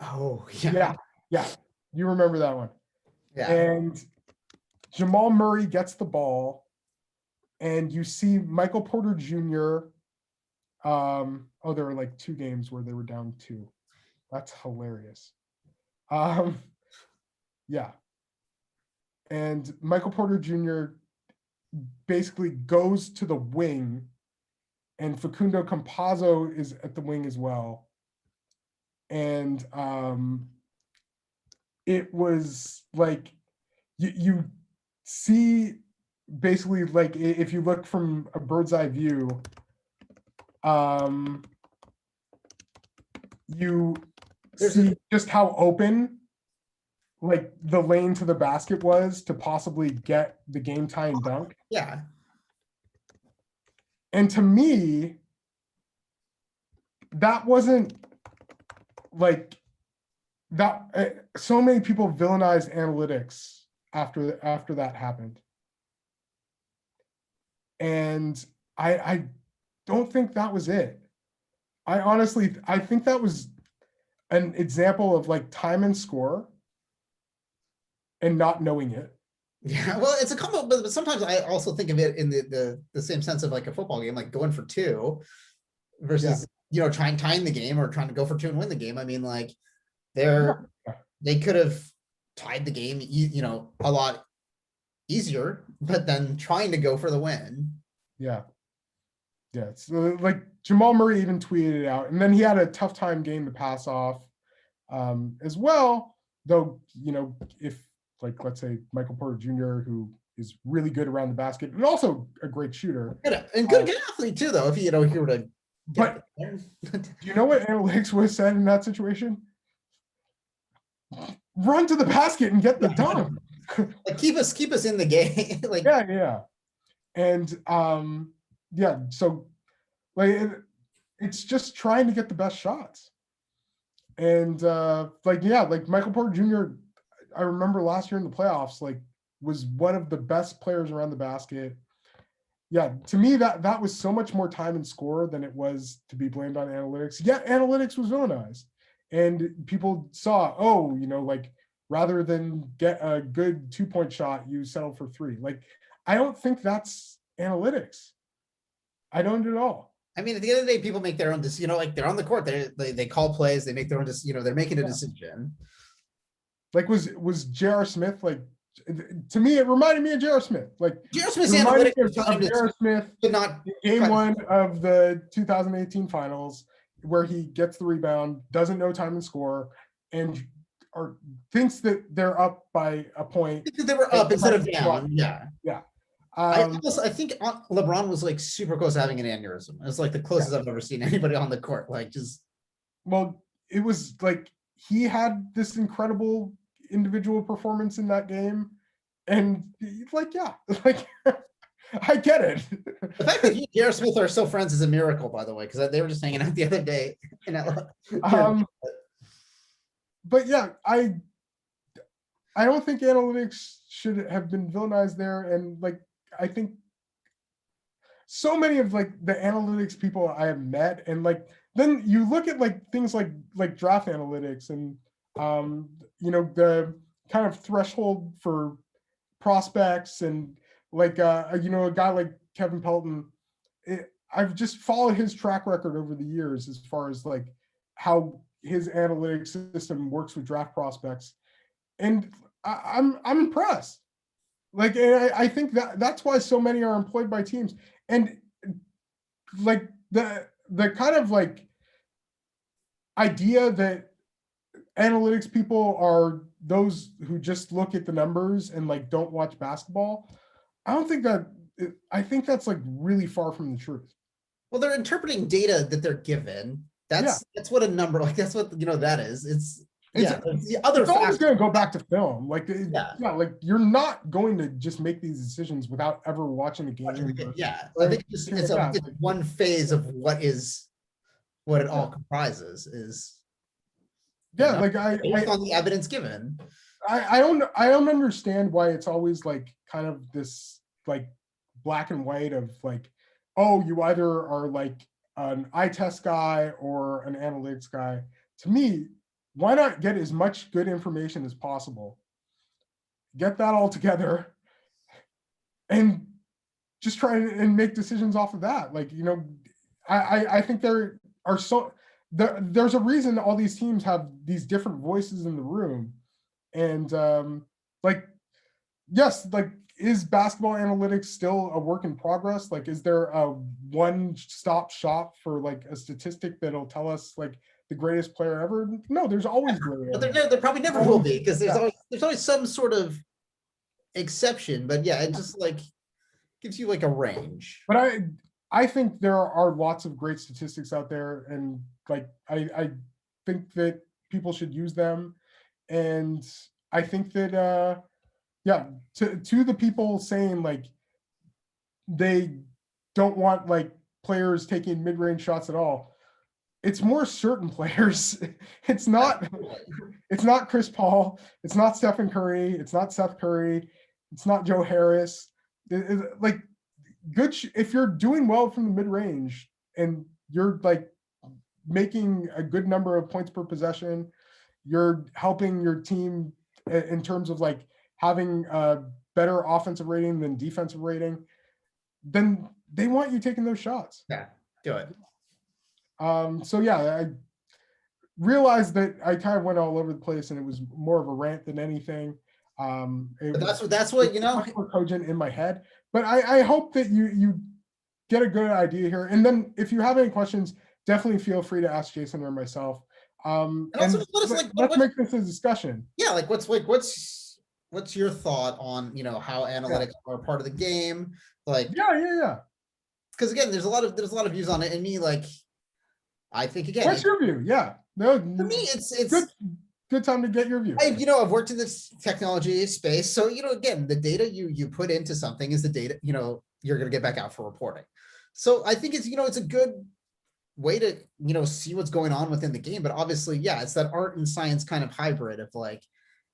Oh, yeah. Yeah. You remember that one. Yeah. And Jamal Murray gets the ball, and you see Michael Porter Jr. There were like 2 games where they were down 2. That's hilarious. Yeah. And Michael Porter Jr. basically goes to the wing, and Facundo Campazzo is at the wing as well. And it was like you see basically, like, if you look from a bird's eye view, you see just how open like the lane to the basket was to possibly get the game tying dunk. Yeah. And to me, that wasn't like that. So many people villainized analytics after that happened. And I don't think that was it. I think that was an example of like time and score and not knowing it. Yeah, well, it's a combo, but sometimes I also think of it in the same sense of like a football game, like going for 2 versus trying tying the game or trying to go for 2 and win the game. I mean, like they could have tied the game, a lot easier, but then trying to go for the win. Yeah. So like Jamal Murray even tweeted it out, and then he had a tough time getting the pass off as well. Though, if like, let's say Michael Porter Jr., who is really good around the basket and also a great shooter. Good athlete too, though, if he were to but do you know what analytics was said in that situation? Run to the basket and get the dunk. Like, keep us in the game. Like, yeah. And so like it's just trying to get the best shots. And like Michael Porter Jr., I remember last year in the playoffs, like, was one of the best players around the basket. Yeah, to me, that was so much more time and score than it was to be blamed on analytics. Yeah, analytics was villainized. And people saw, like, rather than get a good 2-point shot, you settle for 3. Like, I don't think that's analytics. I don't at all. I mean, at the end of the day, people make their own decision. Like, they're on the court, they call plays, they make their own decision. They're making a decision. Like, was J.R. Smith, like, to me, it reminded me of J.R. Smith. Like, J.R. Smith's analytics of J.R. Smith did not game 1 of the 2018 finals, where he gets the rebound, doesn't know time and score, and thinks that they're up by a point. They were up instead of down. Yeah. I think LeBron was like super close to having an aneurysm. It's like the closest I've ever seen anybody on the court. Like, just. Well, it was like he had this incredible individual performance in that game, and like, I get it. The fact that he and J.R. Smith are still friends is a miracle, by the way, because they were just hanging out the other day. But yeah, I don't think analytics should have been villainized there, and like, I think so many of like the analytics people I have met, and like then you look at like things like draft analytics and the kind of threshold for prospects, and like a guy like Kevin Pelton. I've just followed his track record over the years as far as like how his analytics system works with draft prospects, and I'm impressed. Like, I think that's why so many are employed by teams, and like the kind of like idea that analytics people are those who just look at the numbers and like don't watch basketball. I don't think that, I think that's like really far from the truth. Well, they're interpreting data that they're given. Yeah. That's what a number, like, that's what, that is. It's, It's, yeah, there's the other it's always factors. going to go back to film. Like, Yeah. yeah, like you're not going to just make these decisions without ever watching a game. Yeah, or I think anything it's like that. it's one phase of what it all comprises is. Yeah, like Based on the evidence given. I don't understand why it's always like kind of this like black and white of like, oh, you either are like an eye test guy or an analytics guy. To me, why not get as much good information as possible, get that all together, and just try and make decisions off of that? Like, you know, I think there are there's a reason all these teams have these different voices in the room. And like, yes, like, is basketball analytics still a work in progress? Like, is there a one-stop shop for like a statistic that'll tell us like the greatest player ever? No, there's always but there probably never will be, because there's always some sort of exception. But yeah, it just like gives you like a range. But I think there are lots of great statistics out there, and like I think that people should use them. And I think that yeah, to the people saying like they don't want like players taking mid-range shots at all, it's more certain players. It's not Chris Paul, it's not Stephen Curry, it's not Seth Curry, it's not Joe Harris. Like, good if you're doing well from the mid-range and you're like making a good number of points per possession, you're helping your team in terms of like having a better offensive rating than defensive rating, then they want you taking those shots. Yeah, do it. So yeah, I realized that I kind of went all over the place and it was more of a rant than anything. That's what, you know, much more cogent in my head. But I hope that you get a good idea here. And then if you have any questions, definitely feel free to ask Jason or myself. and also just let us like let's make this a discussion. Yeah, like what's your thought on, you know, how analytics are part of the game? Like, yeah. Because again, there's a lot of views on it, and me, like, I think again, What's your view? Yeah, no, for me, it's good time to get your view. I've worked in this technology space, so you know, again, the data you put into something is the data, you know, you're gonna get back out for reporting. So I think it's, you know, it's a good way to, you know, see what's going on within the game. But obviously, yeah, it's that art and science kind of hybrid of like,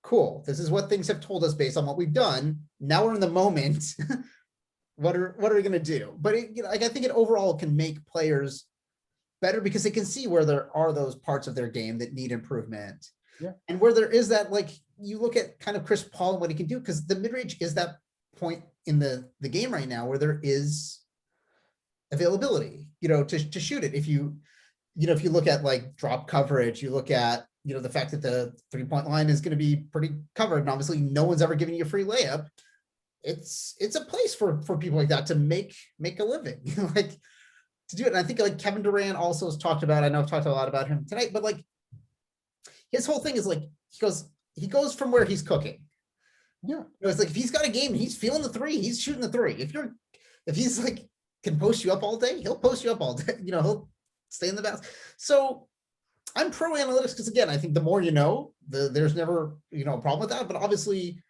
cool, this is what things have told us based on what we've done. Now we're in the moment. What are we gonna do? But it, you know, like, I think it overall can make players better because they can see where there are those parts of their game that need improvement. Yeah. And where there is that, like, you look at kind of Chris Paul and what he can do, because the mid-range is that point in the game right now where there is availability, you know, to shoot it. If you look at like drop coverage, you look at, you know, the fact that the 3-point line is going to be pretty covered, and obviously no one's ever giving you a free layup. It's a place for people like that to make a living, like, to do it. And I think like Kevin Durant also has talked about, I know I've talked a lot about him tonight, but like his whole thing is like, he goes from where he's cooking. Yeah. You know, it's like, if he's got a game and he's feeling the three, he's shooting the three. If he's like, can post you up all day, he'll post you up all day. You know, he'll stay in the basket. So I'm pro analytics because, again, I think the more you know, there's never, you know, a problem with that. But obviously,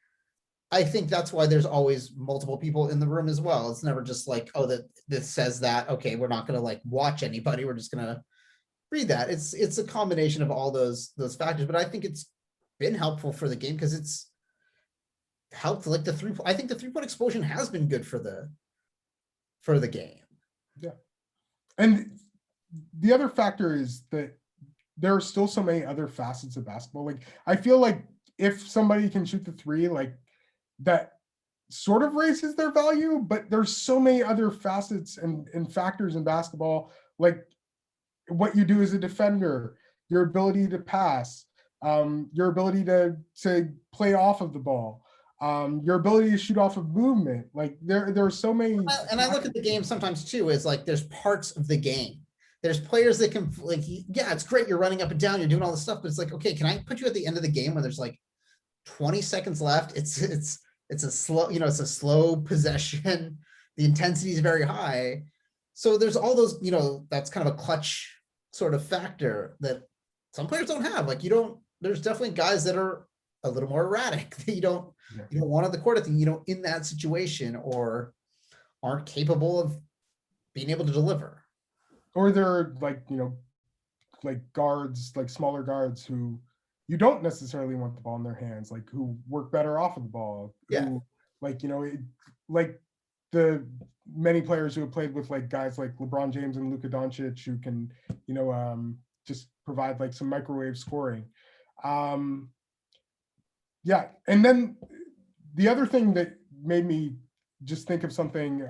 I think that's why there's always multiple people in the room as well. It's never just like, oh, that this says that, okay, we're not going to like watch anybody, we're just going to read that. It's a combination of all those factors. But I think it's been helpful for the game because it's helped like I think the 3-point explosion has been good for the game. Yeah. And the other factor is that there are still so many other facets of basketball. Like, I feel like if somebody can shoot the three, like, that sort of raises their value, but there's so many other facets and factors in basketball, like what you do as a defender, your ability to pass, your ability to play off of the ball, your ability to shoot off of movement. Like, there are so many. And I look at the game sometimes too as like, there's parts of the game there's players that can like, yeah, it's great. You're running up and down, you're doing all this stuff, but it's like, okay, can I put you at the end of the game where there's like 20 seconds left? It's a slow, it's a slow possession. The intensity is very high. So there's all those, that's kind of a clutch sort of factor that some players don't have. Like there's definitely guys that are a little more erratic that you don't want on the court, in that situation, or aren't capable of being able to deliver. Or they're like, like guards, like smaller guards who you don't necessarily want the ball in their hands, like who work better off of the ball. Yeah. Who, like, like the many players who have played with like guys like LeBron James and Luka Doncic who can, just provide like some microwave scoring. Yeah. And then the other thing that made me just think of something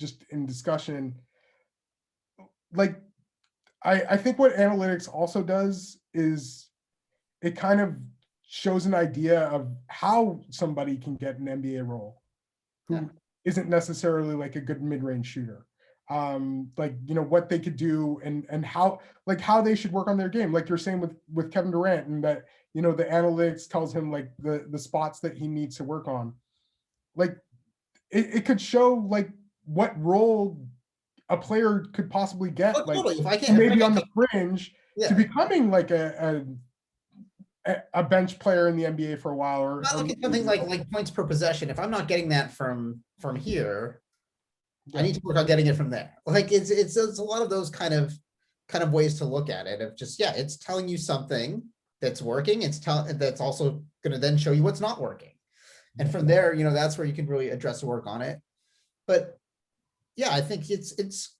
just in discussion, like I think what analytics also does is it kind of shows an idea of how somebody can get an NBA role who isn't necessarily like a good mid-range shooter. Like, what they could do and how they should work on their game. Like you're saying with Kevin Durant, and that, the analytics tells him like the spots that he needs to work on. Like it could show like what role a player could possibly get, like totally. If I can't, maybe on the fringe yeah, to becoming like a bench player in the NBA for a while, or I look at something like points per possession. If I'm not getting that from here, I need to work on getting it from there. Like it's a lot of those kind of ways to look at it. Of just, it's telling you something that's working. That's also going to then show you what's not working, and from there, that's where you can really address the work on it. But yeah, I think it's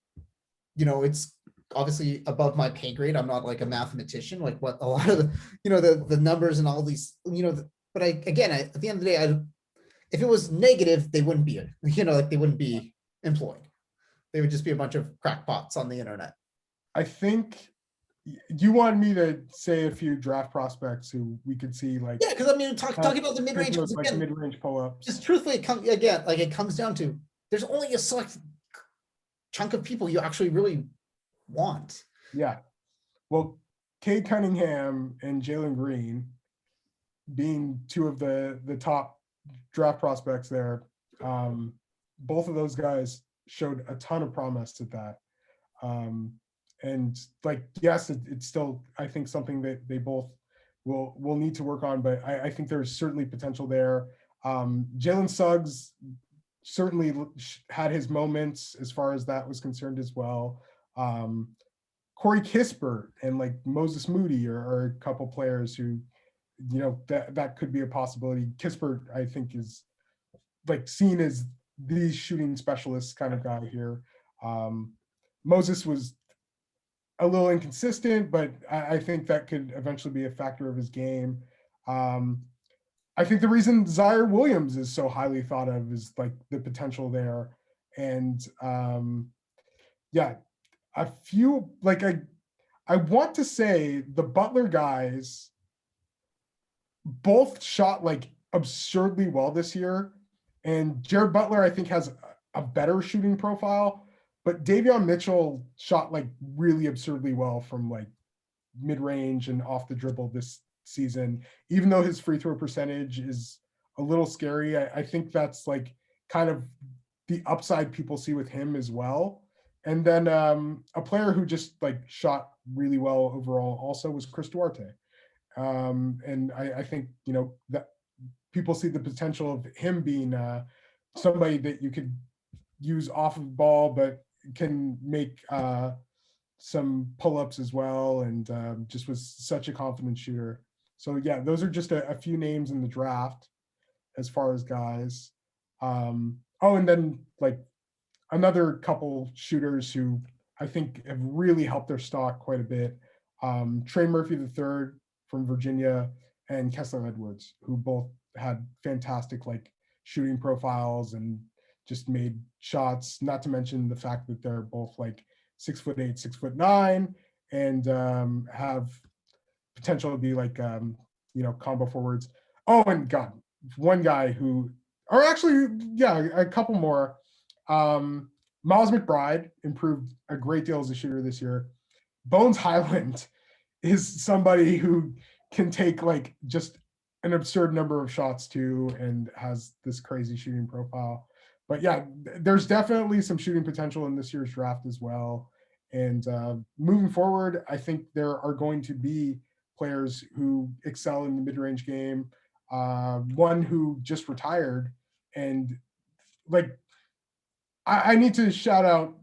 obviously above my pay grade. I'm not like a mathematician, like what a lot of the numbers and all these, but at the end of the day, if it was negative, they wouldn't be, like they wouldn't be employed. They would just be a bunch of crackpots on the internet. I think you wanted me to say a few draft prospects who we could see, like, because I mean, talking about the mid-range, like mid-range pull-ups. Just truthfully, it comes down to there's only a select chunk of people you actually really want. Yeah. Well, Cade Cunningham and Jalen Green being two of the top draft prospects there, both of those guys showed a ton of promise at that. And like, yes, it's still, I think, something that they both will need to work on, but I think there's certainly potential there. Jalen Suggs certainly had his moments as far as that was concerned as well. Corey Kispert and like Moses Moody are a couple players who, that could be a possibility. Kispert, I think, is like seen as the shooting specialist kind of guy here. Moses was a little inconsistent, but I think that could eventually be a factor of his game. I think the reason Zaire Williams is so highly thought of is like the potential there. And a few, like I want to say the Butler guys both shot like absurdly well this year. And Jared Butler, I think, has a better shooting profile, but Davion Mitchell shot like really absurdly well from like mid-range and off the dribble this season, even though his free throw percentage is a little scary. I think that's like kind of the upside people see with him as well. And then a player who just like shot really well overall also was Chris Duarte. And I think, that people see the potential of him being somebody that you could use off of ball, but can make some pull-ups as well, and just was such a confident shooter. So yeah, those are just a few names in the draft as far as guys. And then like another couple shooters who I think have really helped their stock quite a bit. Trey Murphy III from Virginia and Kessler Edwards, who both had fantastic like shooting profiles and just made shots, not to mention the fact that they're both like 6'8", 6'9", and have potential to be like, combo forwards. Oh, and God, one guy who, or actually, yeah, a couple more. Miles McBride improved a great deal as a shooter this year. Bones Highland is somebody who can take like just an absurd number of shots too, and has this crazy shooting profile. But yeah, there's definitely some shooting potential in this year's draft as well. And moving forward, I think there are going to be players who excel in the mid-range game. One who just retired, and like I need to shout out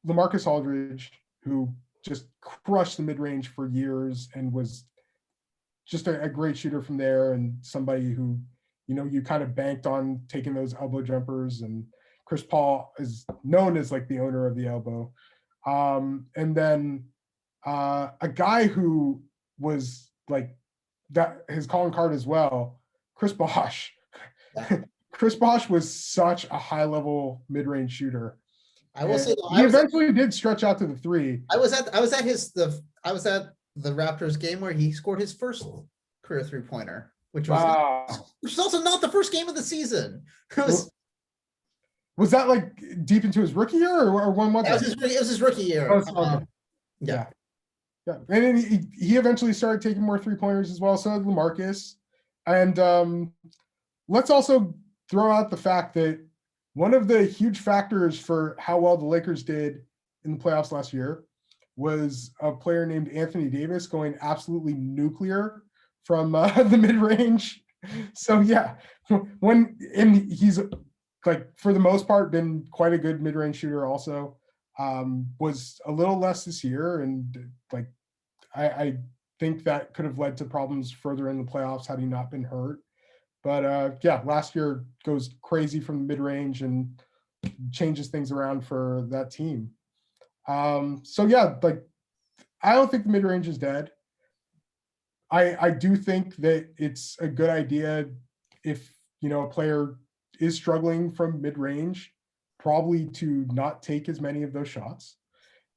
LaMarcus Aldridge, who just crushed the mid-range for years and was just a great shooter from there, and somebody who, you kind of banked on taking those elbow jumpers. And Chris Paul is known as like the owner of the elbow. And then a guy who was like that, his calling card as well, Chris Bosh. Chris Bosh was such a high-level mid-range shooter. I will say he eventually did stretch out to the three. I was at the Raptors game where he scored his first career 3-pointer, which was also not the first game of the season. Was that like deep into his rookie year, or when was it? It was his rookie year. Okay. Yeah. And then he eventually started taking more 3-pointers as well. So did LaMarcus. And let's also throw out the fact that one of the huge factors for how well the Lakers did in the playoffs last year was a player named Anthony Davis going absolutely nuclear from the mid-range. So yeah, he's like, for the most part, been quite a good mid-range shooter also. Was a little less this year, and like I think that could have led to problems further in the playoffs had he not been hurt. But yeah, last year goes crazy from the mid-range and changes things around for that team. So yeah, like I don't think the mid-range is dead. I do think that it's a good idea if a player is struggling from mid-range, probably to not take as many of those shots,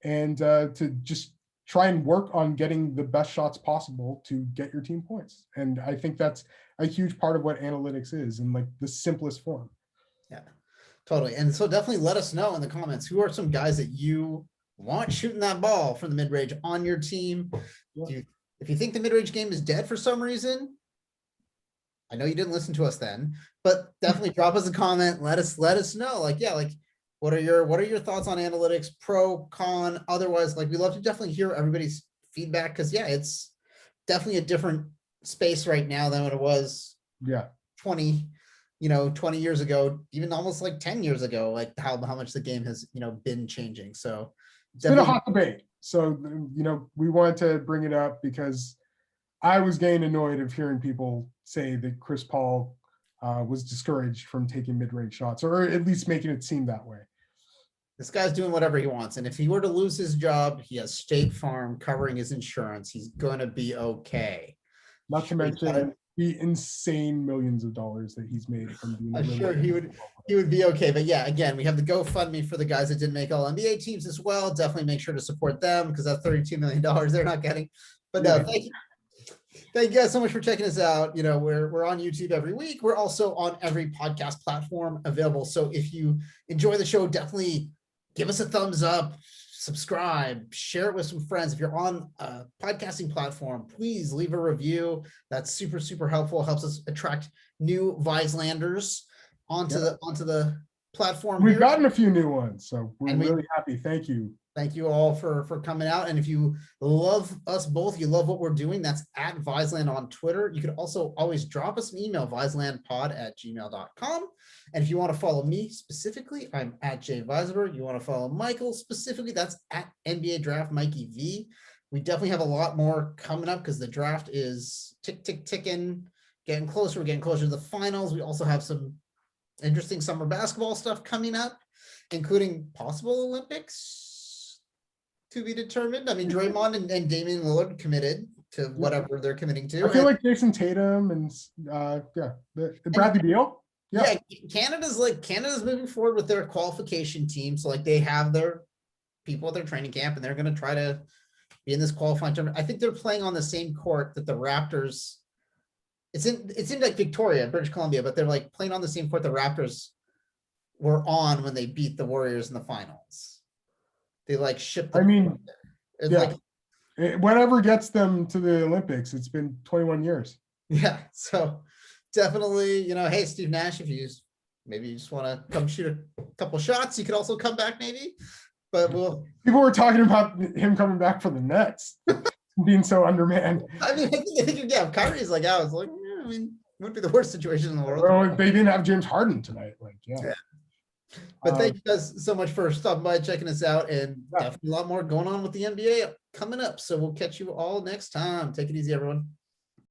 and to just try and work on getting the best shots possible to get your team points. And I think that's a huge part of what analytics is in like the simplest form. Yeah, totally. And so definitely let us know in the comments, who are some guys that you want shooting that ball from the mid-range on your team? Yeah. If you think the mid-range game is dead for some reason, I know you didn't listen to us then, but definitely drop us a comment. Let us know. Like, yeah, like what are your thoughts on analytics, pro, con, otherwise? Like, we love to definitely hear everybody's feedback, because yeah, it's definitely a different space right now than what it was 20 years ago, even almost like 10 years ago, like how much the game has been changing. So it's been a hot debate. So we wanted to bring it up because I was getting annoyed of hearing people say that Chris Paul was discouraged from taking mid-range shots, or at least making it seem that way. This guy's doing whatever he wants. And if he were to lose his job, he has State Farm covering his insurance. He's going to be okay. Not to mention the insane millions of dollars that he's made from being. I'm sure he would be okay. But yeah, again, we have the GoFundMe for the guys that didn't make all NBA teams as well. Definitely make sure to support them, because that $32 million they're not getting. But no, thank you. Thank you guys so much for checking us out. We're on YouTube every week. We're also on every podcast platform available. So if you enjoy the show, definitely give us a thumbs up, subscribe, share it with some friends. If you're on a podcasting platform, please leave a review. That's super, super helpful. It helps us attract new Viselanders onto the platform. We've gotten a few new ones, so we're really happy. Thank you. Thank you all for coming out. And if you love us both, you love what we're doing, that's at Viseland on Twitter. You could also always drop us an email, viselandpod@gmail.com. And if you want to follow me specifically, I'm at Jay Visenberg. You want to follow Michael specifically, that's at NBA Draft Mikey V. We definitely have a lot more coming up because the draft is ticking, getting closer. We're getting closer to the finals. We also have some interesting summer basketball stuff coming up, including possible Olympics to be determined. I mean, Draymond and Damian Lillard committed to whatever they're committing to. I feel like Jason Tatum and Bradley Beal. Yeah, Canada's moving forward with their qualification team. So like they have their people at their training camp, and they're going to try to be in this qualifying tournament. I think they're playing on the same court that the Raptors. It's in like Victoria, British Columbia, but they're like playing on the same court the Raptors were on when they beat the Warriors in the finals. They like shipped I them. mean, It's yeah. like, Whatever gets them to the Olympics, it's been 21 years. yeah, so definitely, hey, Steve Nash, if you maybe you just want to come shoot a couple shots, you could also come back maybe, but People were talking about him coming back for the Nets, being so undermanned. I mean, I think yeah, if Kyrie's like out, it's like, I mean, wouldn't be the worst situation in the world. Well, they didn't have James Harden tonight. Like, yeah. But thank you guys so much for stopping by, checking us out, and Yeah. definitely a lot more going on with the NBA coming up. So we'll catch you all next time. Take it easy, everyone.